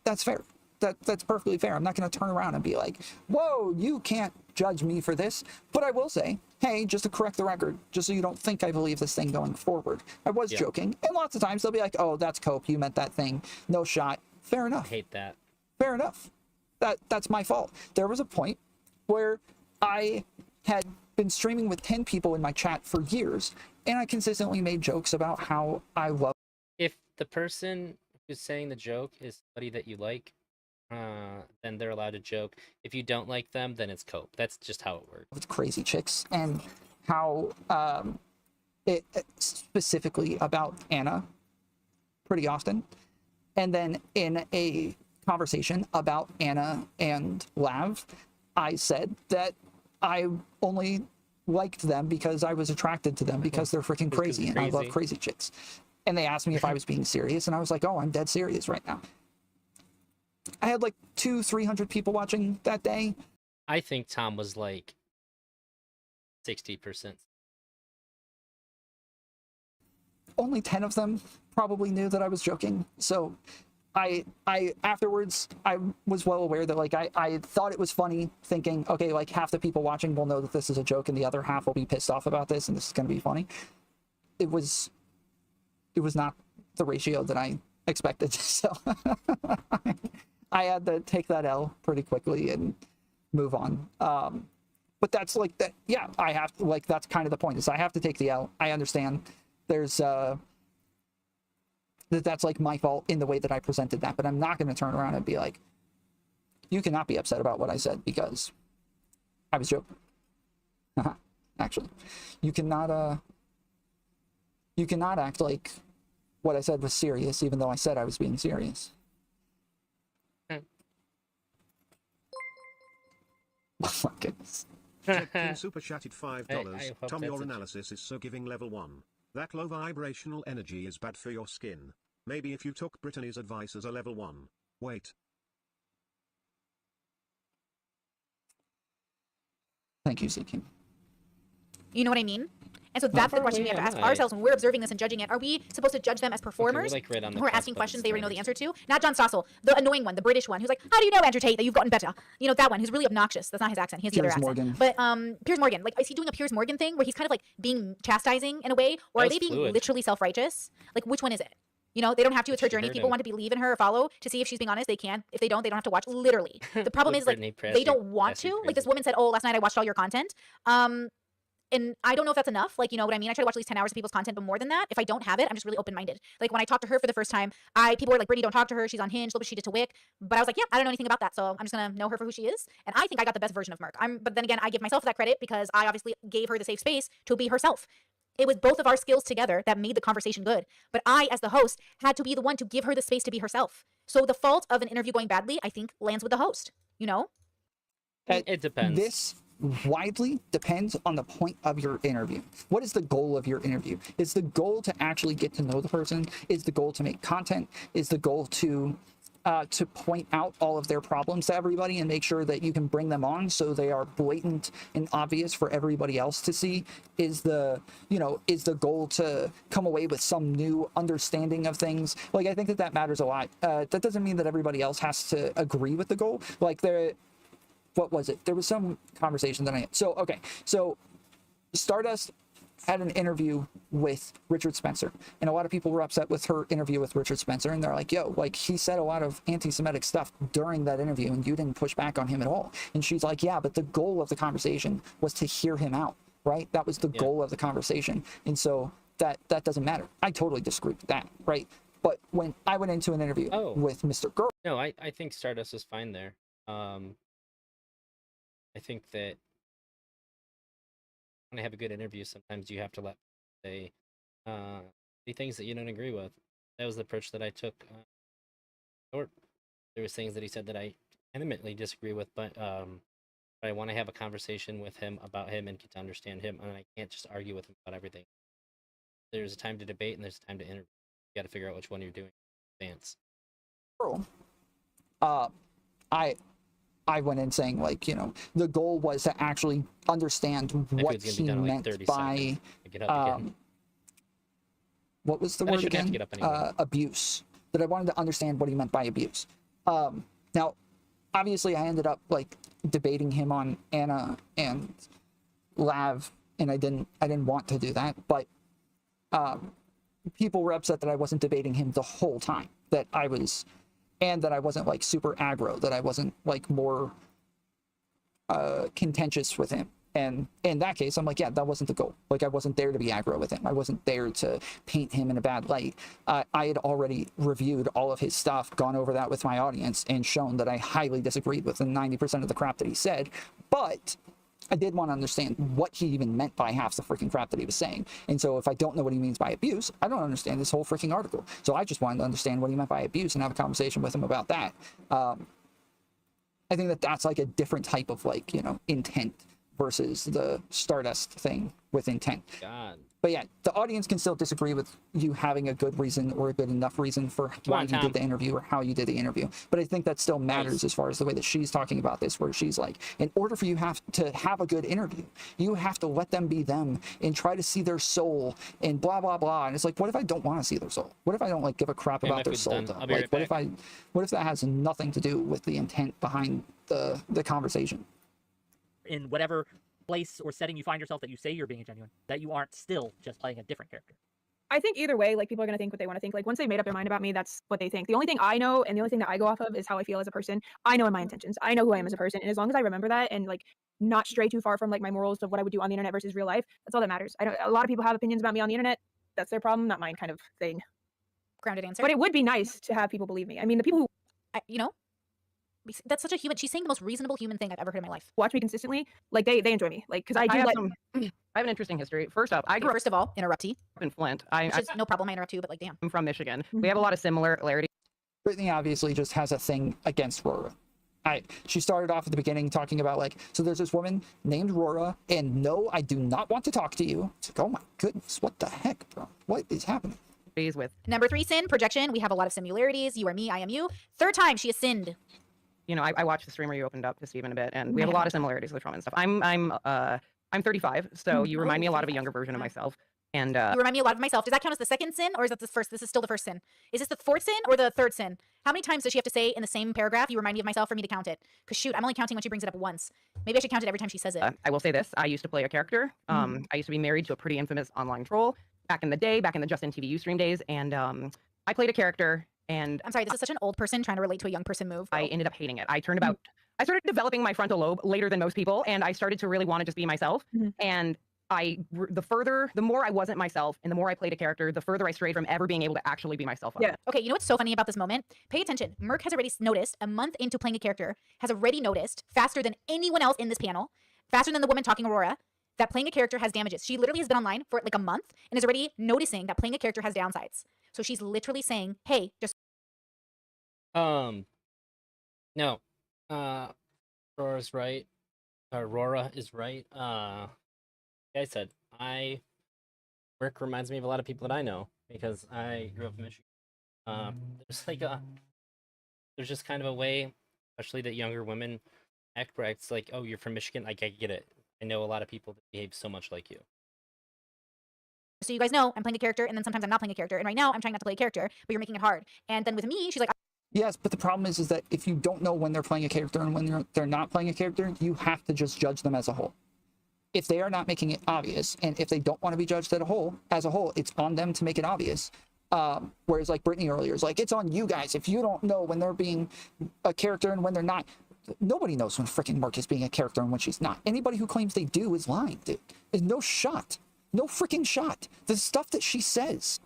That's fair. That's perfectly fair. I'm not going to turn around and be like, whoa, you can't judge me for this. But I will say, hey, just to correct the record, just so you don't think I believe this thing going forward, I was joking. And lots of times they'll be like, oh, that's cope. You meant that thing. No shot. Fair enough. I hate that. fair enough. That's my fault. There was a point where I had been streaming with 10 people in my chat for years, and I consistently made jokes about how I love. If the person who's saying the joke is somebody that you like, then they're allowed to joke. If you don't like them, then it's cope. That's just how it works. With crazy chicks, and how it specifically about Anna pretty often. And then in a conversation about Anna and Lav, I said that I only liked them because I was attracted to them because they're freaking crazy, and I love crazy chicks. And they asked me if I was being serious, and I was like, oh, I'm dead serious right now. I had like 200-300 people watching that day. I think Tom was like 60%. Only 10 of them probably knew that I was joking. So I afterwards, I was well aware that like I thought it was funny, thinking, okay, like half the people watching will know that this is a joke and the other half will be pissed off about this and this is going to be funny. It was not the ratio that I expected. So I had to take that L pretty quickly and move on. But that's like that. Yeah, I have to, like, that's kind of the point, is I have to take the L. I understand there's that's like my fault in the way that I presented that, but I'm not going to turn around and be like, you cannot be upset about what I said because I was joking. Actually, you cannot act like what I said was serious, even though I said I was being serious. Oh my goodness. King super chatted $5. I hope Tom, that's your a analysis is so giving level 1. That low vibrational energy is bad for your skin. Maybe if you took Brittany's advice as a level 1. Wait. Thank you, Seeking. You know what I mean? And so that's the question we have to ask ourselves when we're observing this and judging it. Are we supposed to judge them as performers who are asking questions they already know the answer to? Not John Stossel, the annoying one, the British one, who's like, how do you know, Andrew Tate, that you've gotten better? You know, that one who's really obnoxious. That's not his accent. He has the other accent. But Piers Morgan, like, is he doing a Piers Morgan thing where he's kind of like being chastising in a way? Or are they being literally self-righteous? Like, which one is it? You know, they don't have to. It's her journey. If people want to believe in her or follow to see if she's being honest, they can. If they don't have to watch. Literally. The problem is, like, they don't want to. Like, this woman said, oh, last night I watched all your content. And I don't know if that's enough. Like, you know what I mean? I try to watch at least 10 hours of people's content, but more than that, if I don't have it, I'm just really open-minded. Like, when I talked to her for the first time, people were like, Brittney, don't talk to her. She's on Hinge. Look what she did to Whick. But I was like, yeah, I don't know anything about that. So I'm just going to know her for who she is. And I think I got the best version of Merc. But then again, I give myself that credit because I obviously gave her the safe space to be herself. It was both of our skills together that made the conversation good. But I, as the host, had to be the one to give her the space to be herself. So the fault of an interview going badly, I think, lands with the host, you know? It depends. This widely depends on the point of your interview. What is the goal of your interview? Is the goal to actually get to know the person? Is the goal to make content? Is the goal to point out all of their problems to everybody and make sure that you can bring them on so they are blatant and obvious for everybody else to see? Is the goal to come away with some new understanding of things? Like, I think that matters a lot. That doesn't mean that everybody else has to agree with the goal. Like, what was it? There was some conversation that I had. So Stardust had an interview with Richard Spencer, and a lot of people were upset with her interview with Richard Spencer, and they're like, yo, like, he said a lot of anti-Semitic stuff during that interview and you didn't push back on him at all. And she's like, yeah, but the goal of the conversation was to hear him out, right? That was the goal of the conversation. And so that doesn't matter. I totally disagree with that, right? But when I went into an interview with Mr. Girl, no, I think Stardust is fine there. I think that when I have a good interview, sometimes you have to let say things that you don't agree with. That was the approach that I took. Or there was things that he said that I vehemently disagree with, but I want to have a conversation with him about him and get to understand him, and I can't just argue with him about everything. There's a time to debate and there's a time to interview. You got to figure out which one you're doing in advance. I went in saying, like, you know, the goal was to actually understand what he meant by what was the word again? Abuse. That I wanted to understand what he meant by abuse. Now, obviously, I ended up like debating him on Anna and Lav, and I didn't want to do that, but people were upset that I wasn't debating him the whole time. That I was and that I wasn't like super aggro, that I wasn't like more contentious with him. And in that case, I'm like, yeah, that wasn't the goal. Like, I wasn't there to be aggro with him. I wasn't there to paint him in a bad light. I had already reviewed all of his stuff, gone over that with my audience, and shown that I highly disagreed with the 90% of the crap that he said. But I did want to understand what he even meant by half the freaking crap that he was saying. And so if I don't know what he means by abuse, I don't understand this whole freaking article. So I just wanted to understand what he meant by abuse and have a conversation with him about that. I think that that's like a different type of like, you know, intent versus the Stardust thing with intent. God. But yeah, the audience can still disagree with you having a good reason or a good enough reason for why you did the interview or how you did the interview. But I think that still matters as far as the way that she's talking about this, where she's like, in order for you to have a good interview, you have to let them be them and try to see their soul and blah, blah, blah. And it's like, what if I don't want to see their soul? What if I don't like give a crap about their soul? Like, what if that has nothing to do with the intent behind the conversation? In whatever place or setting you find yourself, that you say you're being genuine, that you aren't still just playing a different character. I think either way, like, people are going to think what they want to think. Like, once they made up their mind about me, that's what they think. The only thing I know and the only thing that I go off of is how I feel as a person. I know my intentions. I know who I am as a person. And as long as I remember that and like not stray too far from like my morals of what I would do on the internet versus real life, that's all that matters. A lot of people have opinions about me on the internet. That's their problem, not mine, kind of thing. Grounded answer. But it would be nice to have people believe me. I mean, the people who, you know, that's such a human. She's saying the most reasonable human thing I've ever heard in my life. Watch me consistently, like they enjoy me, like, because I do. I have an interesting history. First up, I grew First of all, interrupt you. up in Flint. No problem. I interrupt you, but like, damn. I'm from Michigan. We have a lot of similarities. Brittney obviously just has a thing against Rora. She started off at the beginning talking about like, so there's this woman named Rora, and no, I do not want to talk to you. It's like, oh my goodness, what the heck, bro? What is happening? With Number 3 sin, projection. We have a lot of similarities. You are me, I am you. Third time she has sinned. You know, I watched the streamer you opened up to Steven a bit, and we have a lot of similarities with trauma and stuff. I'm 35, so you remind me a lot of a younger version of myself. And you remind me a lot of myself. Does that count as the second sin, or is that the first? This is still the first sin. Is this the fourth sin or the third sin? How many times does she have to say in the same paragraph, you remind me of myself, for me to count it? Because shoot, I'm only counting when she brings it up once. Maybe I should count it every time she says it. I will say this. I used to play a character. I used to be married to a pretty infamous online troll back in the day, back in the Justin TV Ustream days. And I played a character. And I'm sorry, this is such an old person trying to relate to a young person move. I ended up hating it. I started developing my frontal lobe later than most people, and I started to really want to just be myself. And the more I wasn't myself and the more I played a character, the further I strayed from ever being able to actually be myself. Yeah. Okay, you know what's so funny about this moment? Pay attention. Merc has already noticed, a month into playing a character, has already noticed, faster than anyone else in this panel, faster than the woman talking Aurora, that playing a character has damages. She literally has been online for like a month and is already noticing that playing a character has downsides. So she's literally saying, hey, just... No. Aurora's right. Aurora is right. Like I said, Rick reminds me of a lot of people that I know because I grew up in Michigan. There's just kind of a way, especially that younger women act, where it's like, oh, you're from Michigan, like I get it. I know a lot of people that behave so much like you. So you guys know I'm playing a character, and then sometimes I'm not playing a character, and right now I'm trying not to play a character, but you're making it hard. And then with me, she's like, yes, but the problem is that if you don't know when they're playing a character and when they're not playing a character, you have to just judge them as a whole. If they are not making it obvious, and if they don't want to be judged as a whole, it's on them to make it obvious. Whereas like Brittney earlier is like, it's on you guys. If you don't know when they're being a character and when they're not, nobody knows when freaking Merc is being a character and when she's not. Anybody who claims they do is lying, dude. There's no shot. No freaking shot. The stuff that she says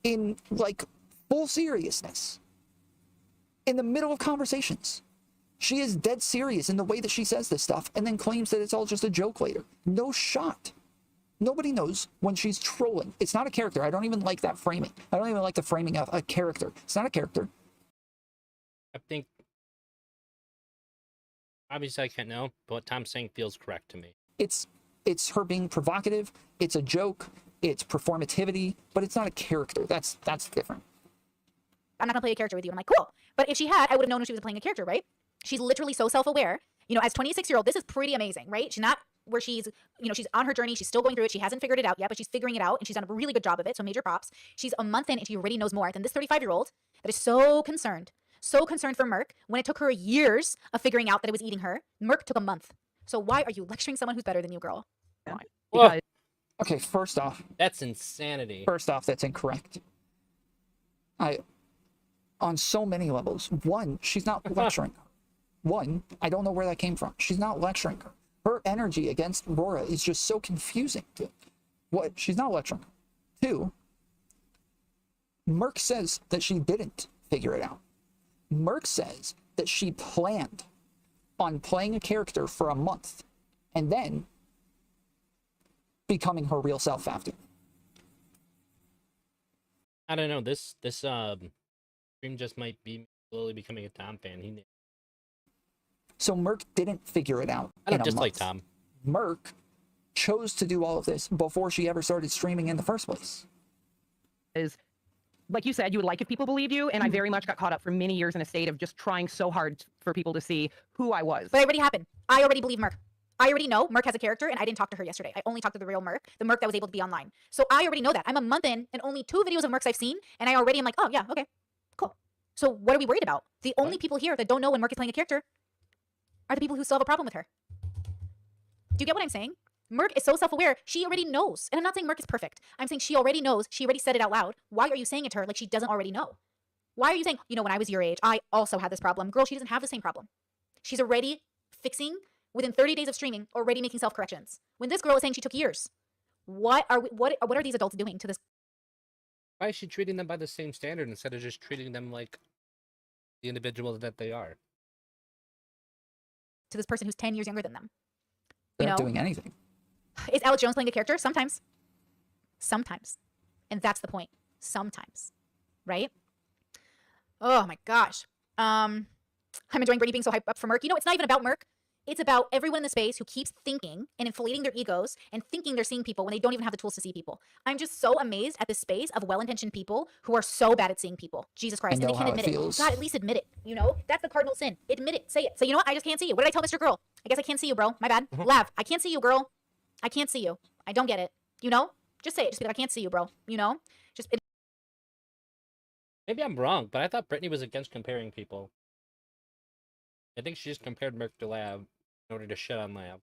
in like full seriousness in the middle of conversations. She is dead serious in the way that she says this stuff and then claims that it's all just a joke later. No shot. Nobody knows when she's trolling. It's not a character. I don't even like that framing. I don't even like the framing of a character. It's not a character. I think, obviously I can't know, but what Tom's saying feels correct to me. It's her being provocative. It's a joke. It's performativity, but it's not a character. That's different. I'm not gonna play a character with you. I'm like, cool. But if she had, I would have known when she was playing a character, right? She's literally so self-aware. You know, as 26-year-old, this is pretty amazing, right? She's not where she's, you know, she's on her journey. She's still going through it. She hasn't figured it out yet, but she's figuring it out, and she's done a really good job of it. So major props. She's a month in, and she already knows more than this 35-year-old that is so concerned for Merc when it took her years of figuring out that it was eating her. Merc took a month. So why are you lecturing someone who's better than you, girl? Well, okay, first off, that's insanity. First off, that's incorrect. on so many levels. One, she's not lecturing her. One, I don't know where that came from. She's not lecturing her. Her energy against Aurora is just so confusing. What? She's not lecturing her. Two, Merc says that she didn't figure it out. Merc says that she planned on playing a character for a month and then becoming her real self after. I don't know. This stream just might be slowly becoming a Tom fan. So Merc didn't figure it out. I don't dislike Tom. Merc chose to do all of this before she ever started streaming in the first place. Is, like you said, you would like if people believed you, and I very much got caught up for many years in a state of just trying so hard for people to see who I was. But it already happened. I already believe Merc. I already know Merc has a character, and I didn't talk to her yesterday. I only talked to the real Merc, the Merc that was able to be online. So I already know that. I'm a month in, and only 2 videos of Mercs I've seen, and I already am like, oh yeah, okay, cool. So what are we worried about? The only people here that don't know when Merc is playing a character are the people who still have a problem with her. Do you get what I'm saying? Merc is so self-aware, she already knows. And I'm not saying Merc is perfect. I'm saying she already knows. She already said it out loud. Why are you saying it to her like she doesn't already know? Why are you saying, you know, when I was your age, I also had this problem. Girl, she doesn't have the same problem. She's already fixing, within 30 days of streaming, already making self-corrections. When this girl is saying she took years, what are these adults doing to this? Why is she treating them by the same standard instead of just treating them like the individuals that they are? To this person who's 10 years younger than them. They're not doing anything. Is Alex Jones playing a character? Sometimes. Sometimes. And that's the point. Sometimes. Right? Oh my gosh. I'm enjoying Brittney being so hyped up for Merc. You know, it's not even about Merc. It's about everyone in the space who keeps thinking and inflating their egos and thinking they're seeing people when they don't even have the tools to see people. I'm just so amazed at this space of well-intentioned people who are so bad at seeing people. Jesus Christ. And they can't admit it. God, at least admit it. You know, that's the cardinal sin. Admit it. Say it. Say, you know what? I just can't see you. What did I tell Mr. Girl? I guess I can't see you, bro. My bad. Lav, I can't see you, girl. I can't see you. I don't get it. You know? Just say it. Just be like, I can't see you, bro. You know? Just. Maybe I'm wrong, but I thought Brittney was against comparing people. I think she just compared Merc to Lav in order to shit on Lav.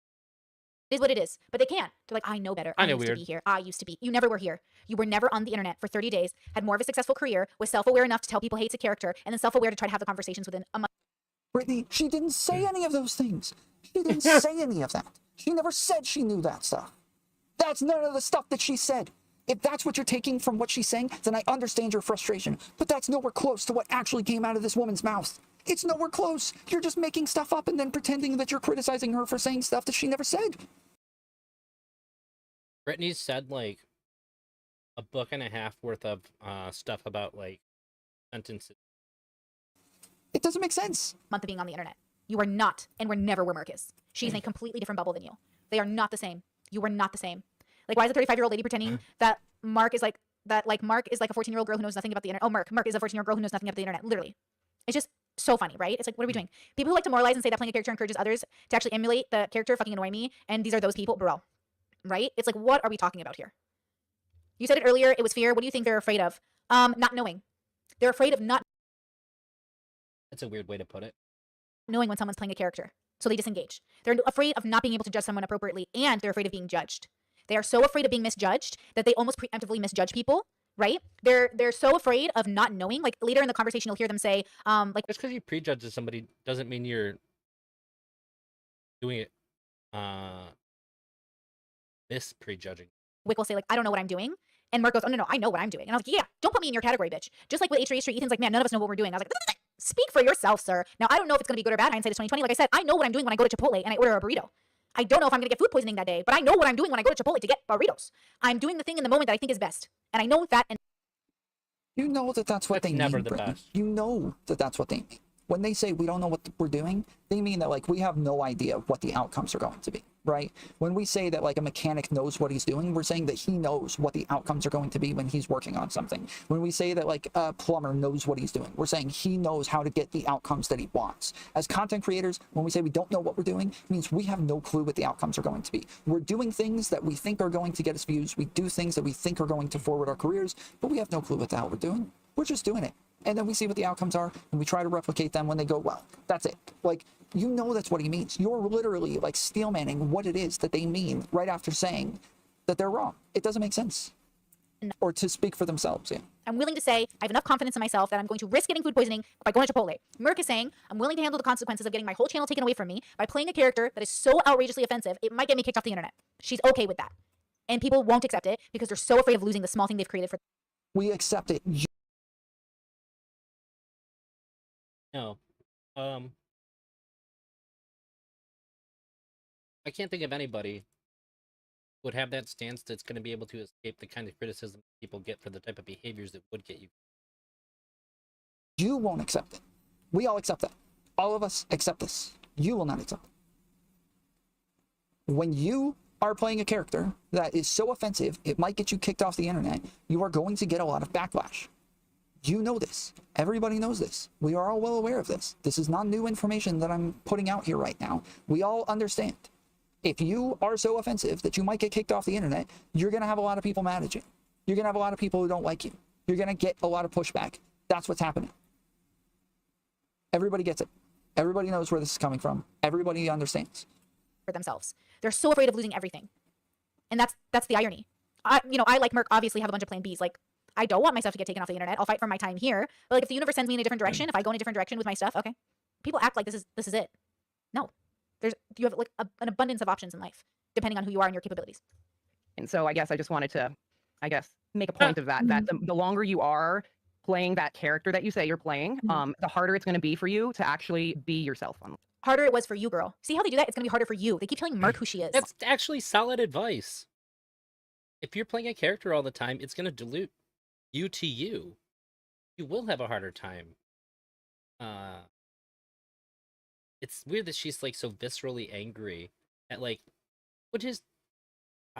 It is what it is. But they can't. They're like, I know better. I used to be here. I used to be. You never were here. You were never on the internet for 30 days, had more of a successful career, was self-aware enough to tell people hates a character, and then self-aware to try to have the conversations within a month. Brittney, she didn't say any of those things. She didn't say any of that. She never said she knew that stuff. That's none of the stuff that she said. If that's what you're taking from what she's saying, then I understand your frustration. But that's nowhere close to what actually came out of this woman's mouth. It's nowhere close. You're just making stuff up and then pretending that you're criticizing her for saying stuff that she never said. Brittney said, like, a book and a half worth of stuff about, like, sentences. It doesn't make sense. Month of being on the internet. You are not, and we're never where Merc is. She's in a completely different bubble than you. They are not the same. You are not the same. Like, why is a 35-year-old lady pretending that Mark is like a 14-year-old girl who knows nothing about the internet? Oh, Merc is a 14-year-old girl who knows nothing about the internet. Literally. It's just so funny, right? It's like, what are we doing? People who like to moralize and say that playing a character encourages others to actually emulate the character fucking annoy me, and these are those people, bro. Right? It's like, what are we talking about here? You said it earlier, it was fear. What do you think they're afraid of? Not knowing. They're afraid of not. That's a weird way to put it. Knowing when someone's playing a character. So they disengage. They're afraid of not being able to judge someone appropriately, and they're afraid of being judged. They are so afraid of being misjudged that they almost preemptively misjudge people, right? They're so afraid of not knowing. Like, later in the conversation, you'll hear them say, like, just because you prejudge somebody doesn't mean you're doing it prejudging. Whick will say, like, I don't know what I'm doing. And Mark goes, oh, no, I know what I'm doing. And I was like, yeah, don't put me in your category, bitch. Just like with H3, Ethan's like, man, none of us know what we're doing. I was like, speak for yourself, sir. Now, I don't know if it's going to be good or bad. Hindsight is 2020. Like I said, I know what I'm doing when I go to Chipotle and I order a burrito. I don't know if I'm going to get food poisoning that day, but I know what I'm doing when I go to Chipotle to get burritos. I'm doing the thing in the moment that I think is best. And I know that. And you know that that's what they mean. Never the best. You know that that's what they mean. When they say we don't know what we're doing, they mean that, like, we have no idea what the outcomes are going to be, right? When we say that, like, a mechanic knows what he's doing, we're saying that he knows what the outcomes are going to be when he's working on something. When we say that, like, a plumber knows what he's doing, we're saying he knows how to get the outcomes that he wants. As content creators, when we say we don't know what we're doing, it means we have no clue what the outcomes are going to be. We're doing things that we think are going to get us views. We do things that we think are going to forward our careers, but we have no clue what the hell we're doing. We're just doing it. And then we see what the outcomes are, and we try to replicate them when they go well. That's it. Like, you know that's what he means. You're literally, like, steelmanning what it is that they mean right after saying that they're wrong. It doesn't make sense. No. Or to speak for themselves, yeah. I'm willing to say I have enough confidence in myself that I'm going to risk getting food poisoning by going to Chipotle. Merc is saying I'm willing to handle the consequences of getting my whole channel taken away from me by playing a character that is so outrageously offensive, it might get me kicked off the internet. She's okay with that. And people won't accept it because they're so afraid of losing the small thing they've created for. We accept it. No. I can't think of anybody who would have that stance that's going to be able to escape the kind of criticism people get for the type of behaviors that would get you. You won't accept it. We all accept that. All of us accept this. You will not accept it. When you are playing a character that is so offensive, it might get you kicked off the internet, you are going to get a lot of backlash. You know this. Everybody knows this. We are all well aware of this. This is not new information that I'm putting out here right now. We all understand. If you are so offensive that you might get kicked off the internet, you're going to have a lot of people mad at you. You're going to have a lot of people who don't like you. You're going to get a lot of pushback. That's what's happening. Everybody gets it. Everybody knows where this is coming from. Everybody understands. For themselves. They're so afraid of losing everything. And that's the irony. I like Merc obviously have a bunch of plan Bs. Like, I don't want my stuff to get taken off the internet. I'll fight for my time here. But like if the universe sends me in a different direction, if I go in a different direction with my stuff, okay. People act like this is it. No. You have like an abundance of options in life, depending on who you are and your capabilities. And so I guess I just wanted to, make a point of that the longer you are playing that character that you say you're playing, the harder it's going to be for you to actually be yourself on. Harder it was for you, girl. See how they do that? It's going to be harder for you. They keep telling Merc who she is. That's actually solid advice. If you're playing a character all the time, it's going to dilute you to you. You will have a harder time. It's weird that she's like so viscerally angry at like, which is,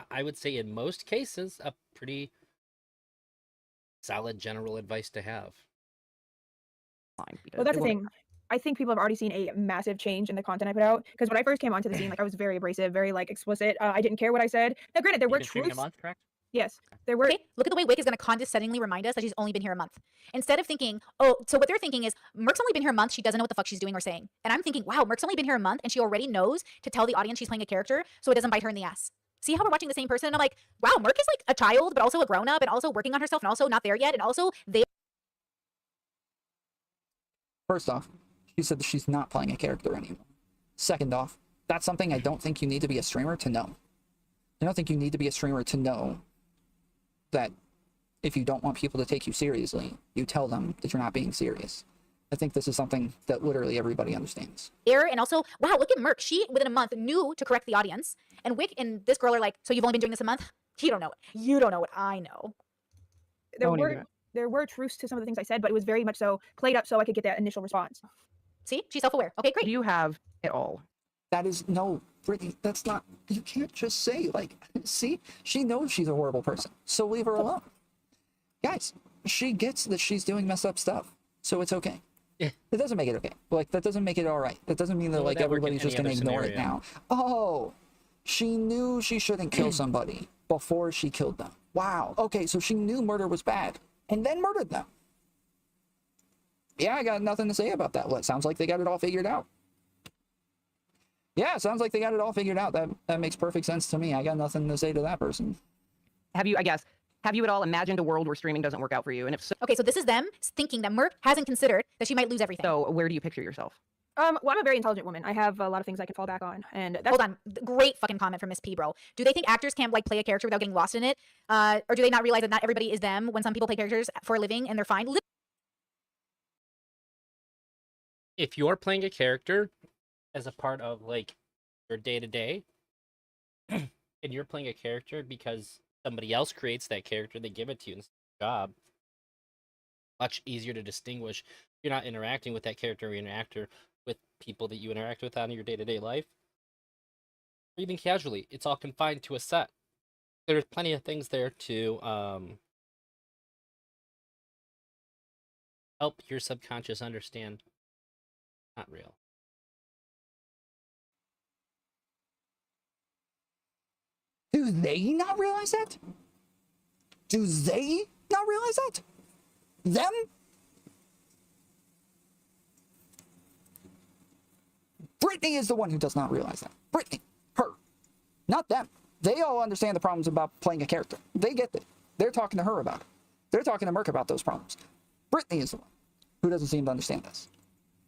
I would say in most cases, a pretty solid general advice to have. Well, that's the thing. I think people have already seen a massive change in the content I put out. Because when I first came onto the scene, like I was very abrasive, very like explicit. I didn't care what I said. Now, granted, there were truths. A month, correct? Yes, there were. Okay, look at the way Whick is going to condescendingly remind us that she's only been here a month. Instead of thinking, oh, so what they're thinking is, Merc's only been here a month, she doesn't know what the fuck she's doing or saying. And I'm thinking, wow, Merc's only been here a month, and she already knows to tell the audience she's playing a character so it doesn't bite her in the ass. See how we're watching the same person? And I'm like, wow, Merc is like a child, but also a grown-up, and also working on herself, and also not there yet, and also they... First off, she said that she's not playing a character anymore. Second off, that's something I don't think you need to be a streamer to know. I don't think you need to be a streamer to know that if you don't want people to take you seriously, you tell them that you're not being serious. I think this is something that literally everybody understands. And also, wow, look at Merc. She, within a month, knew to correct the audience. And Whick and this girl are like, so you've only been doing this a month? You don't know it. You don't know what I know. There were truths to some of the things I said, but it was very much so played up so I could get that initial response. See? She's self-aware. Okay, great. Do you have it all? That is, no, Brittney, that's not, you can't just say, like, see, she knows she's a horrible person, so leave her alone. Guys, she gets that she's doing messed up stuff, so it's okay. Yeah. It doesn't make it okay. Like, that doesn't make it all right. That doesn't mean that, like, everybody's just going to ignore it now. Oh, she knew she shouldn't kill somebody before she killed them. Wow. Okay, so she knew murder was bad, and then murdered them. Yeah, I got nothing to say about that. Well, it sounds like they got it all figured out. Yeah, it sounds like they got it all figured out. That makes perfect sense to me. I got nothing to say to that person. Have you at all imagined a world where streaming doesn't work out for you? And if so, okay, so this is them thinking that Merc hasn't considered that she might lose everything. So where do you picture yourself? Well, I'm a very intelligent woman. I have a lot of things I can fall back on. And that's... Hold on. Great fucking comment from Miss P, bro. Do they think actors can't like play a character without getting lost in it? Or do they not realize that not everybody is them when some people play characters for a living and they're fine? If you're playing a character as a part of like your day-to-day, and you're playing a character because somebody else creates that character, they give it to you, and it's a job, much easier to distinguish. You're not interacting with that character or an actor with people that you interact with on your day-to-day life, or even casually. It's all confined to a set. There's plenty of things there to help your subconscious understand not real. Do they not realize that? Do they not realize that? Them? Brittney is the one who does not realize that. Brittney. Her. Not them. They all understand the problems about playing a character. They get it. They're talking to her about it. They're talking to Merc about those problems. Brittney is the one who doesn't seem to understand this.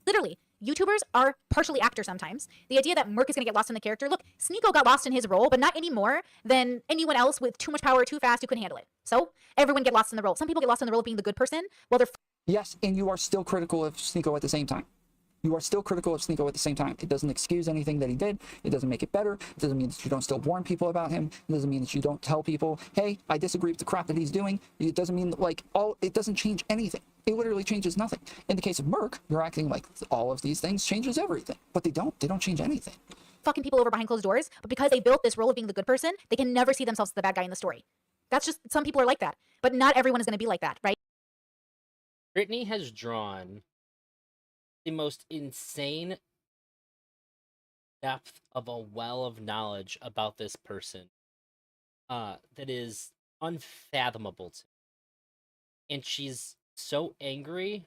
Literally, YouTubers are partially actors sometimes. The idea that Merc is going to get lost in the character. Look, Sneeko got lost in his role, but not any more than anyone else with too much power, too fast, who couldn't handle it. So everyone get lost in the role. Some people get lost in the role of being the good person, while they're... Yes, and you are still critical of Sneeko at the same time. You are still critical of Sneeko at the same time. It doesn't excuse anything that he did. It doesn't make it better. It doesn't mean that you don't still warn people about him. It doesn't mean that you don't tell people, hey, I disagree with the crap that he's doing. It doesn't mean that, like, it doesn't change anything. It literally changes nothing. In the case of Merc, you're acting like all of these things changes everything, but they don't. They don't change anything. Fucking people over behind closed doors, but because they built this role of being the good person, they can never see themselves as the bad guy in the story. That's just, some people are like that, but not everyone is going to be like that, right? Brittney has drawn the most insane depth of a well of knowledge about this person that is unfathomable to me. And she's so angry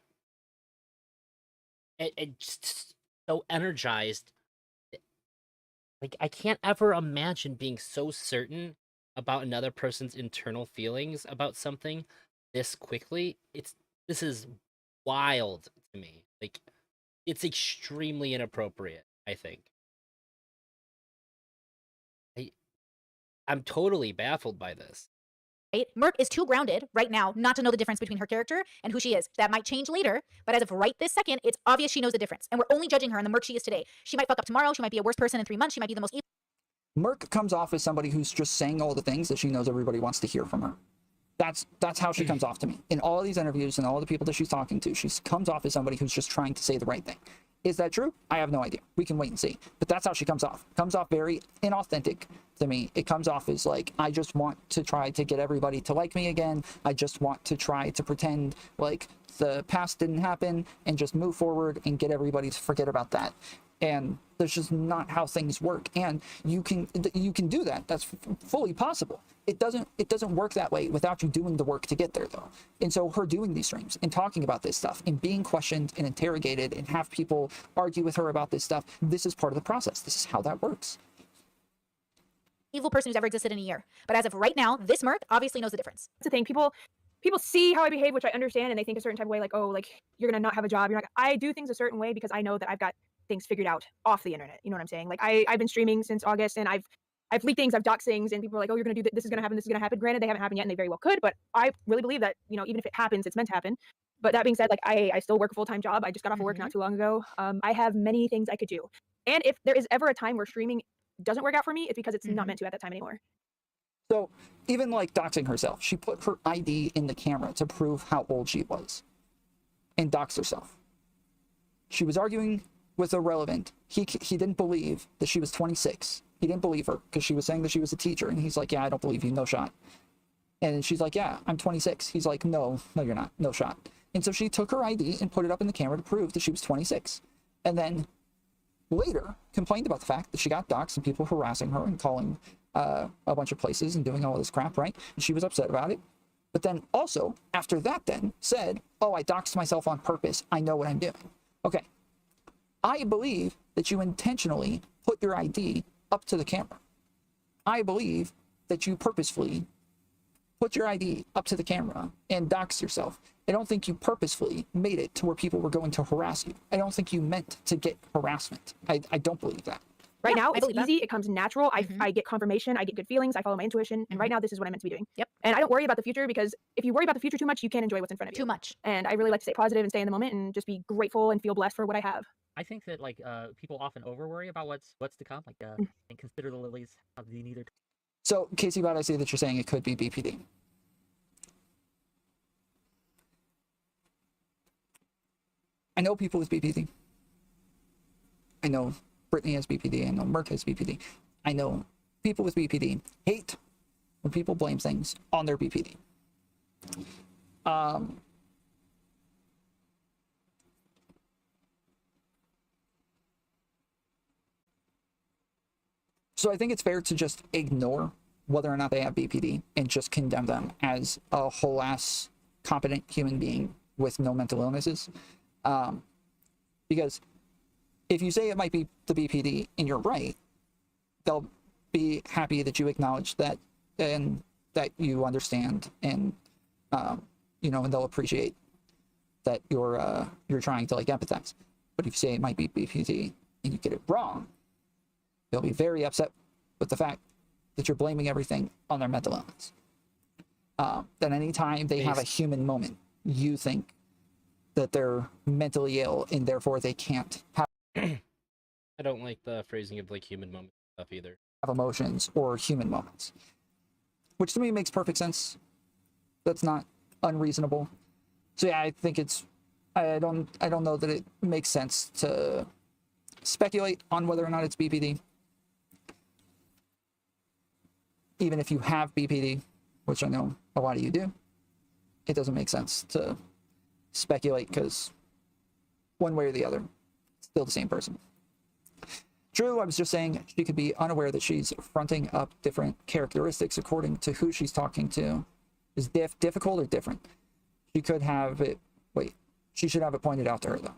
and just so energized. Like, I can't ever imagine being so certain about another person's internal feelings about something this quickly. This is wild to me. Like, it's extremely inappropriate, I think. I'm totally baffled by this. Right? Merc is too grounded right now not to know the difference between her character and who she is. That might change later, but as of right this second, it's obvious she knows the difference. And we're only judging her on the Merc she is today. She might fuck up tomorrow. She might be a worse person in 3 months. She might be the most evil. Merc comes off as somebody who's just saying all the things that she knows everybody wants to hear from her. That's how she comes off to me. In all of these interviews and all the people that she's talking to, she comes off as somebody who's just trying to say the right thing. Is that true? I have no idea. We can wait and see. But that's how she comes off. Comes off very inauthentic to me. It comes off as like, I just want to try to get everybody to like me again. I just want to try to pretend like the past didn't happen and just move forward and get everybody to forget about that. And that's just not how things work. And you can do that. That's fully possible. It doesn't work that way without you doing the work to get there, though. And so her doing these streams and talking about this stuff and being questioned and interrogated and have people argue with her about this stuff, this is part of the process. This is how that works. Evil person who's ever existed in a year. But as of right now, this Merc obviously knows the difference. That's the thing. People see how I behave, which I understand, and they think a certain type of way, like, oh, like, you're gonna not have a job. You're not. I do things a certain way because I know that I've got things figured out off the internet. You know what I'm saying? Like, I've been streaming since August, and I've leaked things, I've doxed things, and people are like, oh, you're gonna do this is gonna happen, this is gonna happen. Granted, they haven't happened yet, and they very well could, but I really believe that, you know, even if it happens, it's meant to happen. But that being said, like, I still work a full-time job. I just got off of work not too long ago. I have many things I could do. And if there is ever a time where streaming doesn't work out for me, it's because it's not meant to at that time anymore. So even like doxing herself, she put her ID in the camera to prove how old she was and doxed herself. She was arguing with Irrelevant. He didn't believe that she was 26. He didn't believe her because she was saying that she was a teacher. And he's like, yeah, I don't believe you. No shot. And she's like, yeah, I'm 26. He's like, no, you're not. No shot. And so she took her ID and put it up in the camera to prove that she was 26. And then later complained about the fact that she got doxxed and people harassing her and calling a bunch of places and doing all this crap, right? And she was upset about it. But then also, after that then, said, oh, I doxed myself on purpose. I know what I'm doing. Okay. I believe that you intentionally put your ID up to the camera. I believe that you purposefully put your ID up to the camera and doxed yourself. I don't think you purposefully made it to where people were going to harass you. I don't think you meant to get harassment. I don't believe that. Right now, it's easy. It comes natural. I get confirmation. I get good feelings. I follow my intuition. And right now, this is what I'm meant to be doing. Yep. And I don't worry about the future, because if you worry about the future too much, you can't enjoy what's in front of you. Too much. And I really like to stay positive and stay in the moment and just be grateful and feel blessed for what I have. I think that like people often over worry about what's to come, like and consider the lilies of the neither. So Casey, I see that you're saying it could be BPD. I know people with BPD. I know Brittney has BPD. I know Merc has BPD. I know people with BPD hate when people blame things on their BPD. So I think it's fair to just ignore whether or not they have BPD and just condemn them as a whole ass competent human being with no mental illnesses. Because if you say it might be the BPD and you're right, they'll be happy that you acknowledge that and that you understand and you know, and they'll appreciate that you're trying to like empathize. But if you say it might be BPD and you get it wrong, they'll be very upset with the fact that you're blaming everything on their mental illness. That anytime they have a human moment, you think that they're mentally ill and therefore they can't have I don't like the phrasing of like human moment stuff either. Have emotions or human moments, which to me makes perfect sense. That's not unreasonable. So yeah, I think it's, I don't know that it makes sense to speculate on whether or not it's BPD. Even if you have BPD, which I know a lot of you do, it doesn't make sense to speculate because one way or the other, it's still the same person. Drew, I was just saying she could be unaware that she's fronting up different characteristics according to who she's talking to. Is difficult or different? She could have it, wait, she should have it pointed out to her though.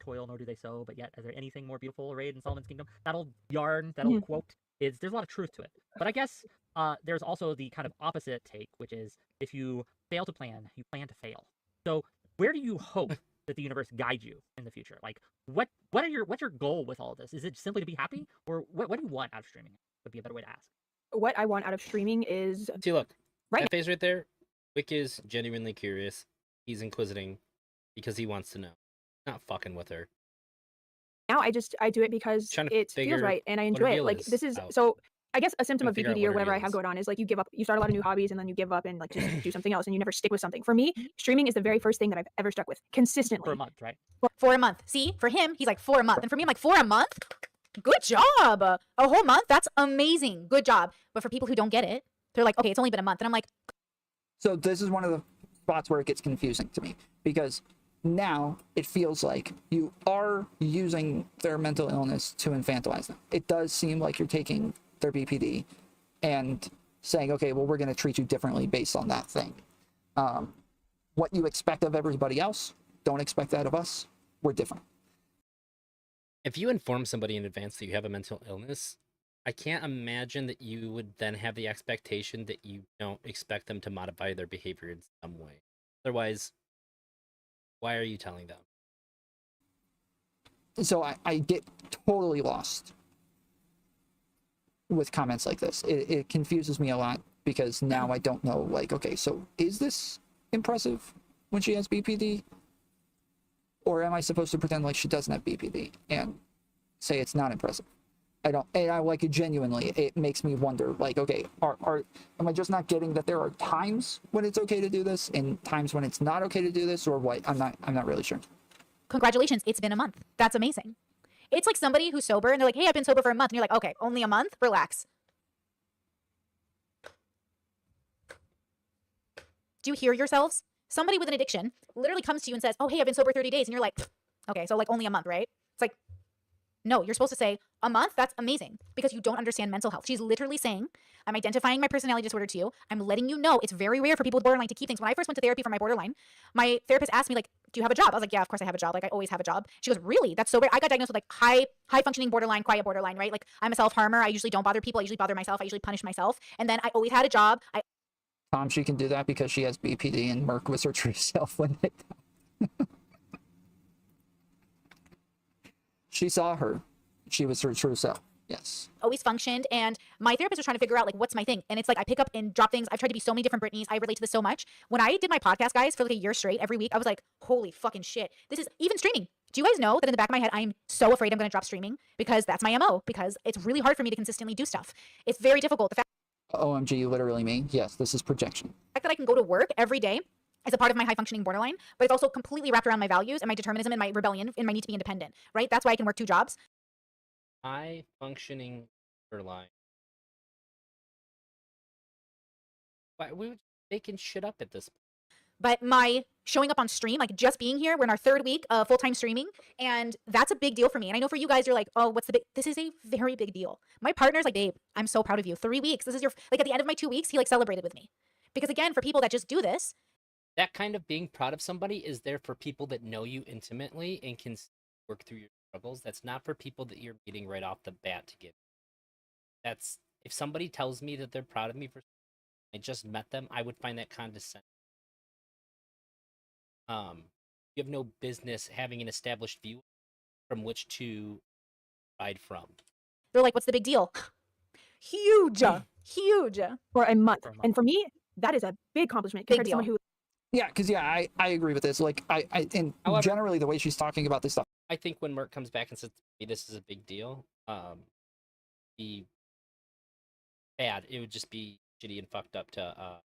Toil nor do they sow, but yet is there anything more beautiful arrayed in Solomon's kingdom? That old yarn, that old quote, there's a lot of truth to it. But I guess there's also the kind of opposite take, which is if you fail to plan, you plan to fail. So where do you hope that the universe guides you in the future? Like what's your goal with all of this? Is it simply to be happy, or what do you want out of streaming? Would be a better way to ask. What I want out of streaming is See, look, right. That face right there, Whick is genuinely curious. He's inquisiting because he wants to know. Not fucking with her. Now I do it because it feels right and I enjoy it. Like this is out. So I guess a symptom of BPD or whatever I have going on is like you give up, you start a lot of new hobbies and then you give up and like just do something else and you never stick with something. For me, streaming is the very first thing that I've ever stuck with consistently. For a month, right? For a month. See, for him, he's like for a month. And for me, I'm like for a month? Good job. A whole month? That's amazing. Good job. But for people who don't get it, they're like, okay, it's only been a month. And I'm like. So this is one of the spots where it gets confusing to me because now it feels like you are using their mental illness to infantilize them. It does seem like you're taking their BPD and saying, okay, well, we're going to treat you differently based on that thing. What you expect of everybody else, don't expect that of us. We're different. If you inform somebody in advance that you have a mental illness, I can't imagine that you would then have the expectation that you don't expect them to modify their behavior in some way. Otherwise, why are you telling them? So I get totally lost with comments like this. It confuses me a lot because now I don't know, like, okay, so is this impressive when she has BPD? Or am I supposed to pretend like she doesn't have BPD and say it's not impressive? I don't, and I like it genuinely. It makes me wonder, like, okay, am I just not getting that there are times when it's okay to do this and times when it's not okay to do this, or what? I'm not really sure. Congratulations, it's been a month. That's amazing. It's like somebody who's sober and they're like, hey, I've been sober for a month. And you're like, okay, only a month? Relax. Do you hear yourselves? Somebody with an addiction literally comes to you and says, oh, hey, I've been sober 30 days. And you're like, okay, so like only a month, right? It's like, no, you're supposed to say a month. That's amazing because you don't understand mental health. She's literally saying, I'm identifying my personality disorder to you. I'm letting you know it's very rare for people with borderline to keep things. When I first went to therapy for my borderline, my therapist asked me like, do you have a job? I was like, yeah, of course I have a job. Like I always have a job. She goes, really? That's so rare. I got diagnosed with like high functioning borderline, quiet borderline, right? Like I'm a self-harmer. I usually don't bother people. I usually bother myself. I usually punish myself. And then I always had a job. Tom, she can do that because she has BPD and Merck was her true self when they She saw her. She was her true self. Yes. Always functioned. And my therapist was trying to figure out like, what's my thing? And it's like, I pick up and drop things. I've tried to be so many different Brittneys. I relate to this so much. When I did my podcast, guys, for like a year straight, every week, I was like, holy fucking shit. This is even streaming. Do you guys know that in the back of my head, I'm so afraid I'm going to drop streaming because that's my MO, because it's really hard for me to consistently do stuff. It's very difficult. The fact OMG, literally me. Yes, this is projection. that I can go to work every day is a part of my high functioning borderline, but it's also completely wrapped around my values and my determinism and my rebellion and my need to be independent, right? That's why I can work 2 jobs. High functioning borderline. Why we making shit up at this point? But my showing up on stream, like just being here, we're in our 3rd week of full-time streaming, and that's a big deal for me. And I know for you guys, you're like, oh, what's the big? This is a very big deal. My partner's like, babe, I'm so proud of you. 3 weeks. This is your, like at the end of my 2 weeks, he like celebrated with me. Because again, for people that just do this, that kind of being proud of somebody is there for people that know you intimately and can work through your struggles. That's not for people that you're meeting right off the bat to give. That's if somebody tells me that they're proud of me for I just met them, I would find that condescending. You have no business having an established view from which to ride from. They're like, what's the big deal? Huge. Huge. For a month. For a month. And for me, that is a big accomplishment compared to someone who Yeah, because I agree with this. Like and However, generally the way she's talking about this stuff. I think when Merc comes back and says this is a big deal, be bad. It would just be shitty and fucked up to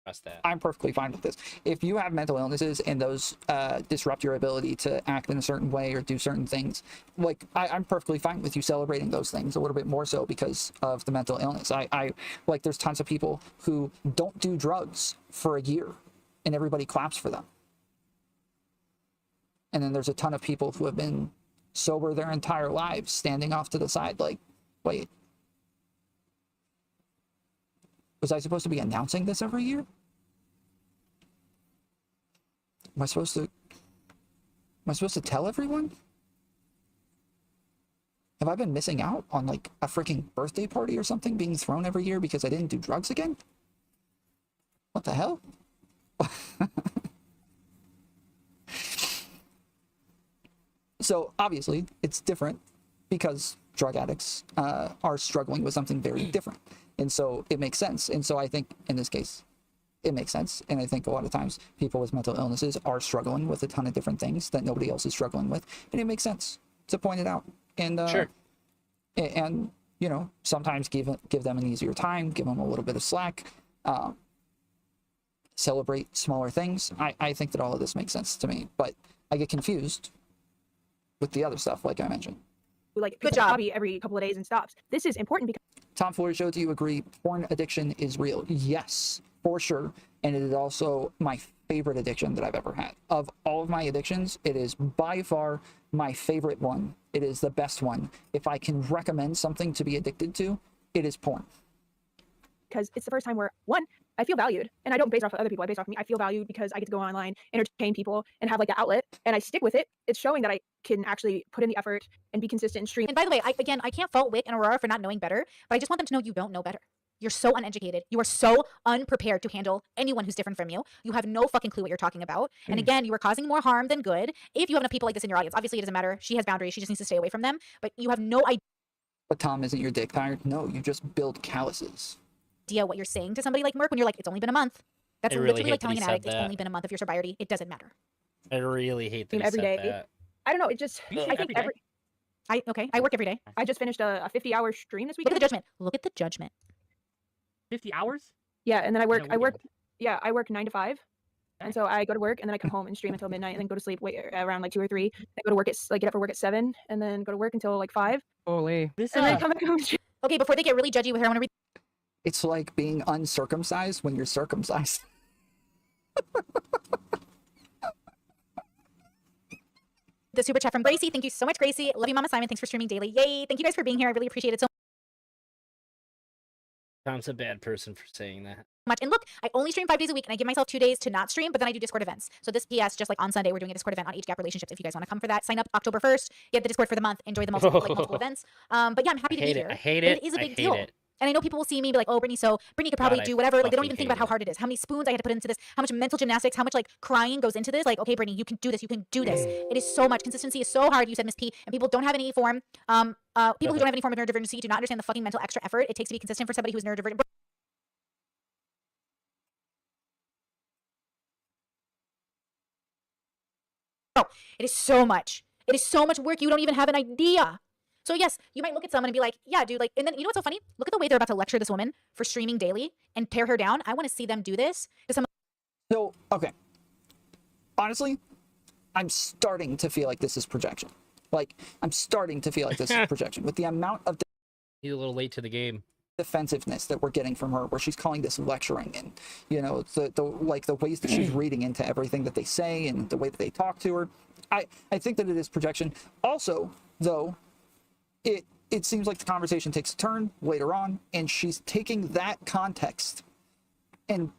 press that. I'm perfectly fine with this. If you have mental illnesses and those disrupt your ability to act in a certain way or do certain things, like I'm perfectly fine with you celebrating those things a little bit more so because of the mental illness. I like there's tons of people who don't do drugs for a year and everybody claps for them. And then there's a ton of people who have been sober their entire lives standing off to the side like, wait, was I supposed to be announcing this every year? Am I supposed to tell everyone? Have I been missing out on like a freaking birthday party or something being thrown every year because I didn't do drugs again? What the hell? So obviously it's different because drug addicts are struggling with something very different. And so it makes sense. And so I think in this case, it makes sense. And I think a lot of times people with mental illnesses are struggling with a ton of different things that nobody else is struggling with. And it makes sense to point it out. And sure. And you know, sometimes give them an easier time, give them a little bit of slack, celebrate smaller things. I think that all of this makes sense to me, but I get confused with the other stuff, like I mentioned. like picks up a hobby every couple of days and stops. This is important because Tom Floyd Show, do you agree porn addiction is real? Yes, for sure. And it is also my favorite addiction that I've ever had. Of all of my addictions, it is by far my favorite one. It is the best one. If I can recommend something to be addicted to, it is porn. Because it's the first time where, one, I feel valued, and I don't base off of other people. I base off of me. I feel valued because I get to go online, entertain people, and have like an outlet, and I stick with it. It's showing that I can actually put in the effort and be consistent and stream. And by the way, I can't fault Whick and Aurora for not knowing better, but I just want them to know you don't know better. You're so uneducated. You are so unprepared to handle anyone who's different from you. You have no fucking clue what you're talking about. And again, you are causing more harm than good if you have enough people like this in your audience. Obviously, it doesn't matter. She has boundaries. She just needs to stay away from them. But you have no But Tom, isn't your dick tired? No, you just build calluses. idea what you're saying to somebody like Merc when you're like, it's only been a month. That's I really literally hate like that telling he an said addict it's that. only been a month of your sobriety. It doesn't matter. I really hate that he every said day. that. I don't know. It just, You I stream think every day? I work every day. I just finished a 50-hour stream this Look at weekend. the judgment. Look at the judgment. 50 hours? Yeah, and then I work. No I work. weekend. Yeah, I work 9 to 5, and Nice. so I go to work and then I come home and stream until midnight, and then go to sleep around like 2 or 3. I go to work at get up for work at 7, and then go to work until like 5, Holy. This and then come back home. And stream. Okay, before they get really judgy with her, I want to read It's like being uncircumcised when you're circumcised. the super chat from Gracie. Thank you so much, Gracie. Love you, Mama Simon. Thanks for streaming daily. Yay. Thank you guys for being here. I really appreciate it so Tom's a bad person for saying that. much. And look, I only stream 5 days a week and I give myself 2 days to not stream, but then I do Discord events. So this PS, just like on Sunday, we're doing a Discord event on Age Gap Relationships. If you guys want to come for that, sign up October 1st. Get the Discord for the month. Enjoy the multiple events. But yeah, I'm happy to be here. I hate But it. it is a I big hate deal. it. And I know people will see me and be like, oh, Brittney, so Brittney could probably God, I do whatever. Like, they don't fucking even think about hate how it. hard it is, how many spoons I had to put into this, how much mental gymnastics, how much like crying goes into this. Like, okay, Brittney, you can do this. You can do this. It is so much. Consistency is so hard. You said, Miss P, and people don't have any form. People who don't have any form of neurodivergency do not understand the fucking mental extra effort it takes to be consistent for somebody who's neurodivergent. It is so much. It is so much work. You don't even have an idea. So yes, you might look at someone and be like, yeah, dude, like, and then you know what's so funny? Look at the way they're about to lecture this woman for streaming daily and tear her down. I want to see them do this to someone. So, okay. Honestly, I'm starting to feel like this is projection. Like, I'm starting to feel like this is projection. With the amount of He's a little late to the game. defensiveness that we're getting from her, where she's calling this lecturing, and you know, the ways that she's reading into everything that they say and the way that they talk to her. I think that it is projection. Also, though, it seems like the conversation takes a turn later on, and she's taking that context and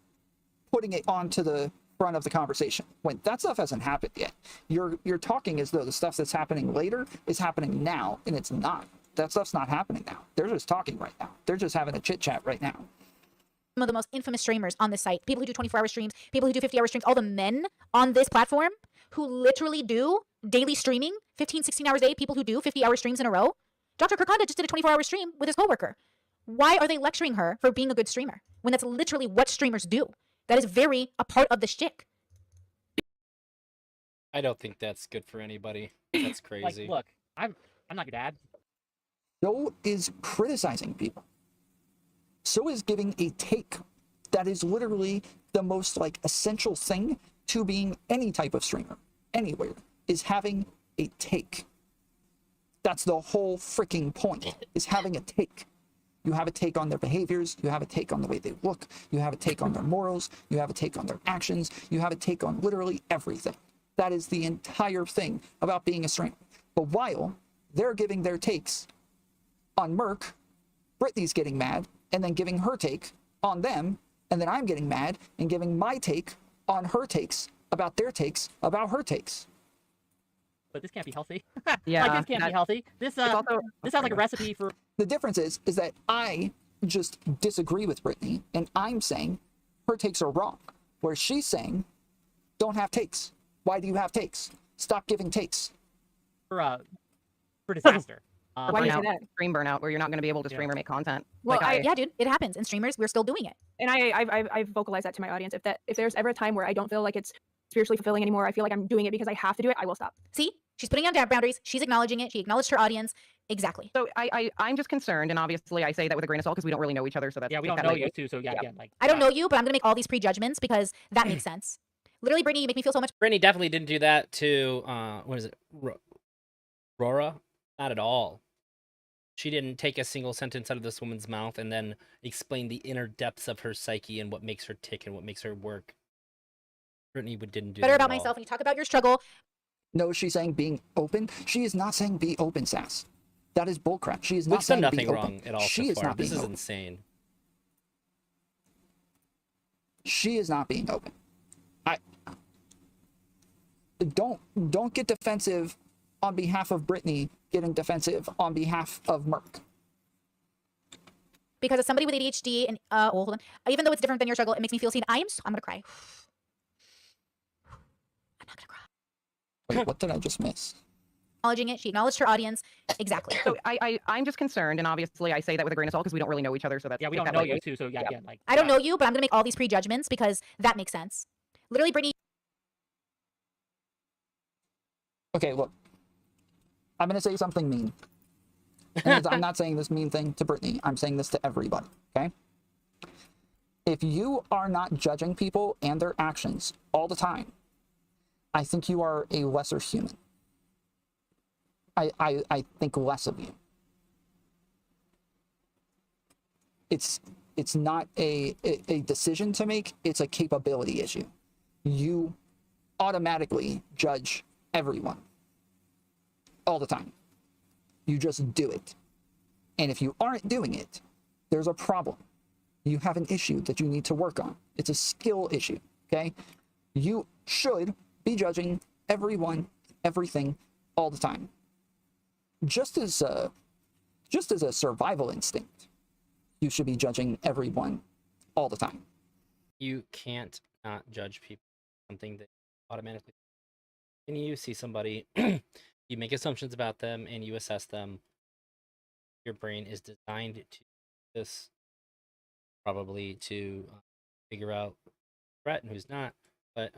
putting it onto the front of the conversation when that stuff hasn't happened yet. You're talking as though the stuff that's happening later is happening now, and it's not. That stuff's not happening now. They're just talking right now. They're just having a chit chat right now. Some of the most infamous streamers on this site, people who do 24-hour streams, people who do 50-hour streams, all the men on this platform who literally do daily streaming, 15, 16 hours a day, people who do 50-hour streams in a row. Dr. Kirkanda just did a 24-hour stream with his coworker. Why are they lecturing her for being a good streamer when that's literally what streamers do? That is very a part of the shtick. I don't think that's good for anybody. That's crazy. Like, look, I'm not your dad. So is criticizing people. So is giving a take. That is literally the most like essential thing to being any type of streamer anywhere, is having a take. That's the whole freaking point, is having a take. You have a take on their behaviors, you have a take on the way they look, you have a take on their morals, you have a take on their actions, you have a take on literally everything. That is the entire thing about being a streamer. But while they're giving their takes on Merc, Brittney's getting mad and then giving her take on them, and then I'm getting mad and giving my take on her takes about their takes about her takes. But this can't be healthy. Yeah, like, this can't be healthy. This sounds like a recipe for... The difference is that I just disagree with Brittney, and I'm saying her takes are wrong, where she's saying, don't have takes. Why do you have takes? Stop giving takes. For disaster. Why do you say that? Stream burnout, where you're not going to be able to stream or make content. Well, yeah, dude, it happens. And streamers, we're still doing it. And I've vocalized that to my audience. If there's ever a time where I don't feel like it's spiritually fulfilling anymore, I feel like I'm doing it because I have to do it, I will stop. See, she's putting down boundaries. She's acknowledging it. She acknowledged her audience. Exactly. So I'm just concerned, and obviously I say that with a grain of salt because we don't really know each other. So that's, yeah, we don't know you too. So yeah, again, like, I don't know you, but I'm gonna make all these prejudgments because that makes sense. Literally, Brittney, you make me feel so much. Brittney definitely didn't do that to what is it, Rora? Not at all. She didn't take a single sentence out of this woman's mouth and then explain the inner depths of her psyche and what makes her tick and what makes her work. Brittney didn't do better that about myself when you talk about your struggle. No, she's saying being open. She is not saying be open, Sass. That is bullcrap. She is not Whick's saying done be nothing open. wrong at all She so is far. not This being is open. insane. She is not being open. Don't get defensive on behalf of Brittney getting defensive on behalf of Merc. Because as somebody with ADHD and well, hold on, even though it's different than your struggle, it makes me feel seen. I'm gonna cry. I'm not gonna cry. Wait, what did I just miss? Acknowledging it, she acknowledged her audience. Exactly. So I'm just concerned, and obviously I say that with a grain of salt because we don't really know each other. So that's, yeah, we don't know you too. So yeah, again, like, I don't know you, but I'm gonna make all these prejudgments because that makes sense. Literally, Brittney. Okay, look. I'm going to say something mean. And I'm not saying this mean thing to Brittney. I'm saying this to everybody, okay? If you are not judging people and their actions all the time, I think you are a lesser human. I think less of you. It's not a decision to make. It's a capability issue. You automatically judge everyone all the time. You just do it. And if you aren't doing it, there's a problem. You have an issue that you need to work on. It's a skill issue, okay? You should be judging everyone, everything, all the time. Just as a survival instinct, you should be judging everyone all the time. You can't not judge people. Something that automatically, when you see somebody, you make assumptions about them and you assess them. Your brain is designed to this, probably to figure out who's a threat and who's not. But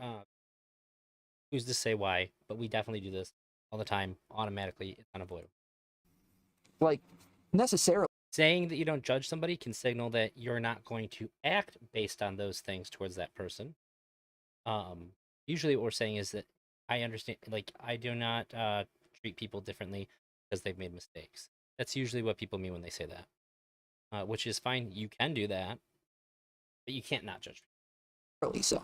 who's to say why? But we definitely do this all the time, automatically. It's unavoidable. Like, necessarily. Saying that you don't judge somebody can signal that you're not going to act based on those things towards that person. Usually what we're saying is that I understand, like, I do not treat people differently because they've made mistakes. That's usually what people mean when they say that, which is fine. You can do that, but you can't not judge people. So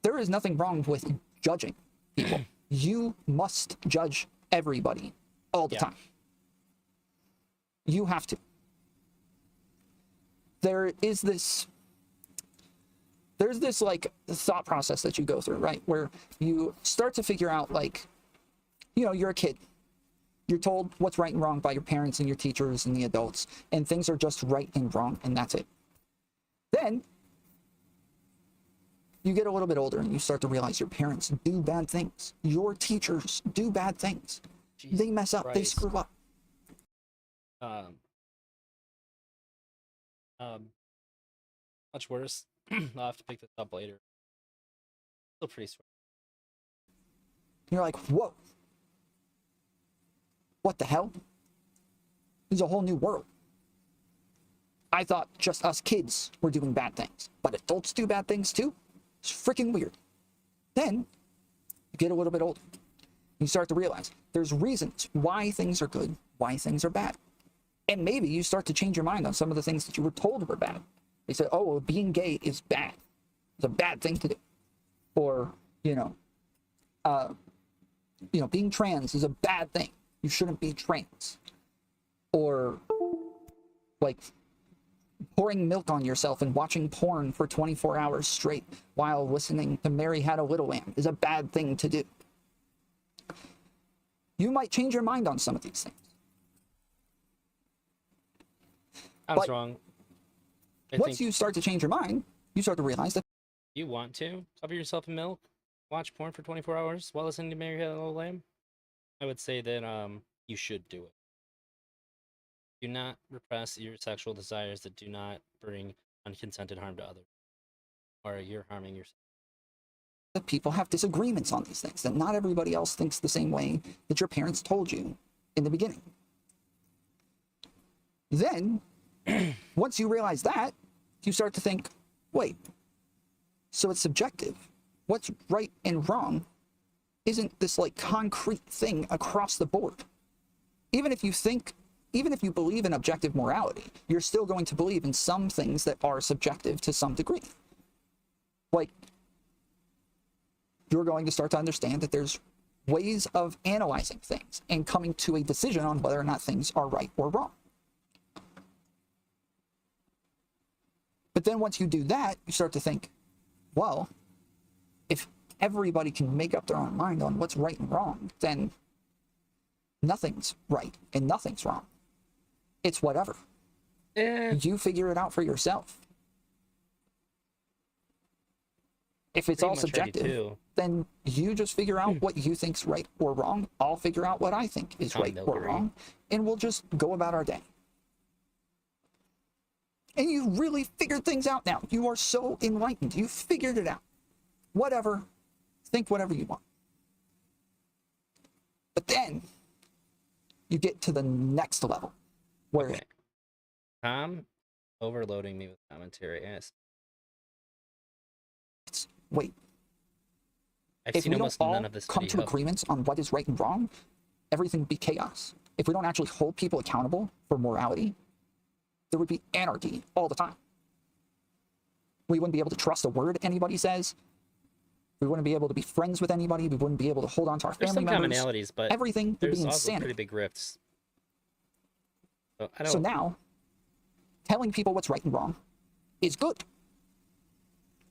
there is nothing wrong with judging people. You must judge everybody all the time. You have to. There is this there's this like thought process that you go through, right? Where you start to figure out, like, you know, you're a kid. You're told what's right and wrong by your parents and your teachers and the adults, and things are just right and wrong, and that's it. Then you get a little bit older and you start to realize your parents do bad things. Your teachers do bad things. Jesus they mess up. Christ. They screw up. Much worse. I'll have to pick this up later. Still pretty sweet. You're like, whoa. What the hell? There's a whole new world. I thought just us kids were doing bad things, but adults do bad things too? It's freaking weird. Then you get a little bit older. You start to realize there's reasons why things are good, why things are bad. And maybe you start to change your mind on some of the things that you were told were bad. They said, oh, well, being gay is bad. It's a bad thing to do. Or, being trans is a bad thing. You shouldn't be trans. Or, like, pouring milk on yourself and watching porn for 24 hours straight while listening to Mary Had a Little Lamb is a bad thing to do. You might change your mind on some of these things. I was wrong. Once you start to change your mind, you start to realize that you want to cover yourself in milk, watch porn for 24 hours while listening to Mary Had a Little Lamb. I would say that you should do it. Do not repress your sexual desires that do not bring unconsented harm to others, or you're harming yourself. that people have disagreements on these things, that not everybody else thinks the same way that your parents told you in the beginning. Then, once you realize that, you start to think, wait, so it's subjective. What's right and wrong isn't this like concrete thing across the board. Even if you believe in objective morality, you're still going to believe in some things that are subjective to some degree. Like, you're going to start to understand that there's ways of analyzing things and coming to a decision on whether or not things are right or wrong. But then once you do that, you start to think, well, if everybody can make up their own mind on what's right and wrong, then nothing's right and nothing's wrong. It's whatever. You figure it out for yourself. If it's all subjective, then you just figure out what you think's right or wrong. I'll figure out what I think is right or wrong, and we'll just go about our day. And you really figured things out now. You are so enlightened. You figured it out. Whatever. Think whatever you want. But then you get to the next level where Tom overloading me with commentary. Yes. Wait. If we don't all come to agreements on what is right and wrong, everything would be chaos. If we don't actually hold people accountable for morality, there would be anarchy all the time. We wouldn't be able to trust a word anybody says. We wouldn't be able to be friends with anybody. We wouldn't be able to hold on to our family members. There's some commonalities, but everything would be also insanity. Pretty big rifts. So now, telling people what's right and wrong is good.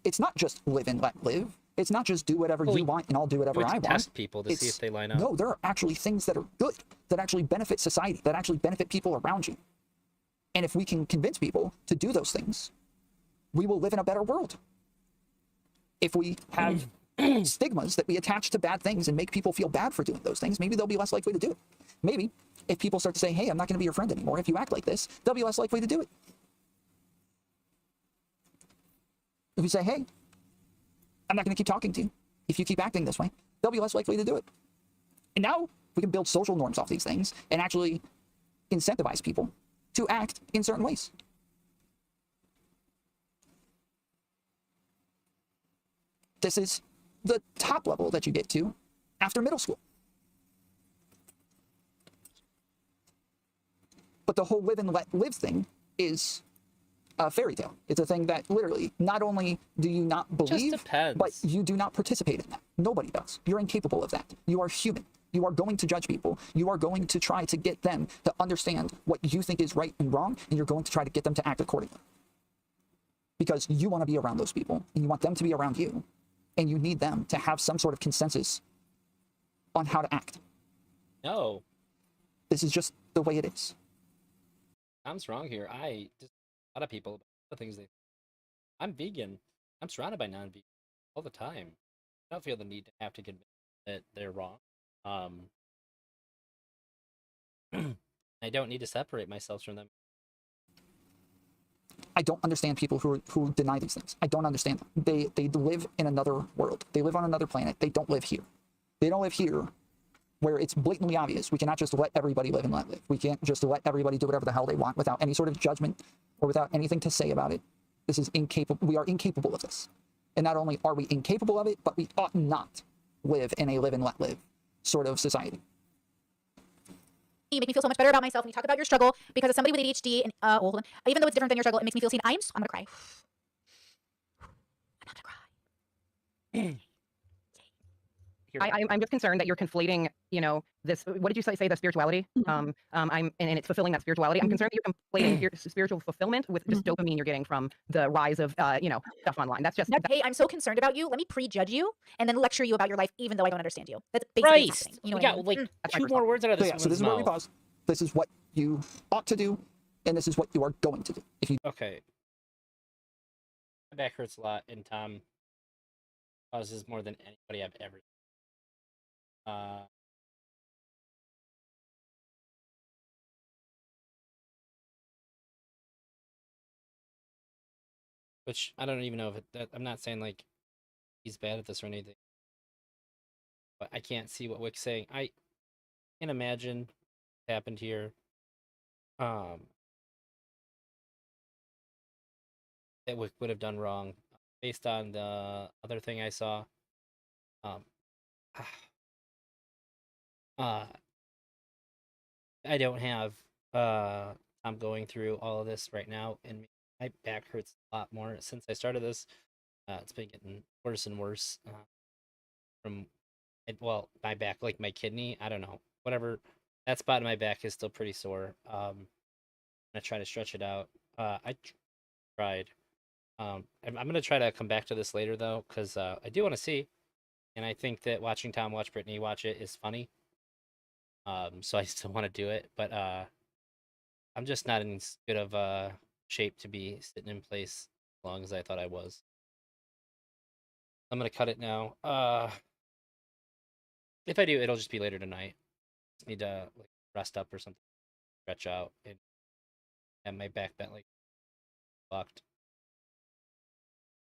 It's not just live and let live. It's not just do whatever you want and I'll do whatever I want. Test people to see if they line up. No, there are actually things that are good, that actually benefit society, that actually benefit people around you. And if we can convince people to do those things, we will live in a better world. If we have stigmas that we attach to bad things and make people feel bad for doing those things, maybe they'll be less likely to do it. Maybe if people start to say, hey, I'm not going to be your friend anymore, if you act like this, they'll be less likely to do it. If you say, hey, I'm not going to keep talking to you if you keep acting this way, they'll be less likely to do it. And now we can build social norms off these things and actually incentivize people to act in certain ways. This is the top level that you get to after middle school. But the whole live and let live thing is a fairy tale. It's a thing that literally, not only do you not believe, but you do not participate in that. Nobody does. You're incapable of that. You are human. You are going to judge people. You are going to try to get them to understand what you think is right and wrong, and you're going to try to get them to act accordingly. because you want to be around those people and you want them to be around you, and you need them to have some sort of consensus on how to act. No. This is just the way it is. Tom's wrong here. I just a lot of people about the things they. I'm vegan. I'm surrounded by non-vegan all the time. I don't feel the need to have to admit that they're wrong. I don't need to separate myself from them. I don't understand people who deny these things. I don't understand them. They live in another world. They live on another planet. They don't live here. They don't live here where it's blatantly obvious. We cannot just let everybody live and let live. We can't just let everybody do whatever the hell they want without any sort of judgment or without anything to say about it. This is incapable. We are incapable of this. And not only are we incapable of it, but we ought not live in a live and let live sort of society. You make me feel so much better about myself when you talk about your struggle, because as somebody with ADHD, and hold on, even though it's different than your struggle, it makes me feel seen. I'm gonna cry. I'm not gonna cry. I'm just concerned that you're conflating, you know, this. What did you say? The spirituality. And it's fulfilling that spirituality. I'm concerned that you're conflating your spiritual fulfillment with just dopamine you're getting from the rise of, you know, stuff online. That's just. Hey, I'm so concerned about you. Let me prejudge you and then lecture you about your life, even though I don't understand you. That's basically what's happening. You know we what got I mean? like 2 more words out of this. So this is where we pause. This is what you ought to do, and this is what you are going to do. If you okay, my back hurts a lot, and Tom causes more than anybody I've ever. Which I don't even know if I'm not saying like he's bad at this or anything, but I can't see what Wick's saying. I can't imagine what happened here. That Wick would have done wrong based on the other thing I saw. I don't have I'm going through all of this right now, and my back hurts a lot more since I started this. It's been getting worse and worse from well, my back, like my kidney, I don't know, whatever. That spot in my back is still pretty sore. I'm gonna try to stretch it out. I tried. I'm gonna try to come back to this later though, because I do want to see, and I think that watching Tom watch Brittney watch it is funny. So I still want to do it, but I'm just not in as good of shape to be sitting in place as long as I thought I was. I'm gonna cut it now. If I do, it'll just be later tonight. Just need to like rest up or something, stretch out, and have my back bent like fucked.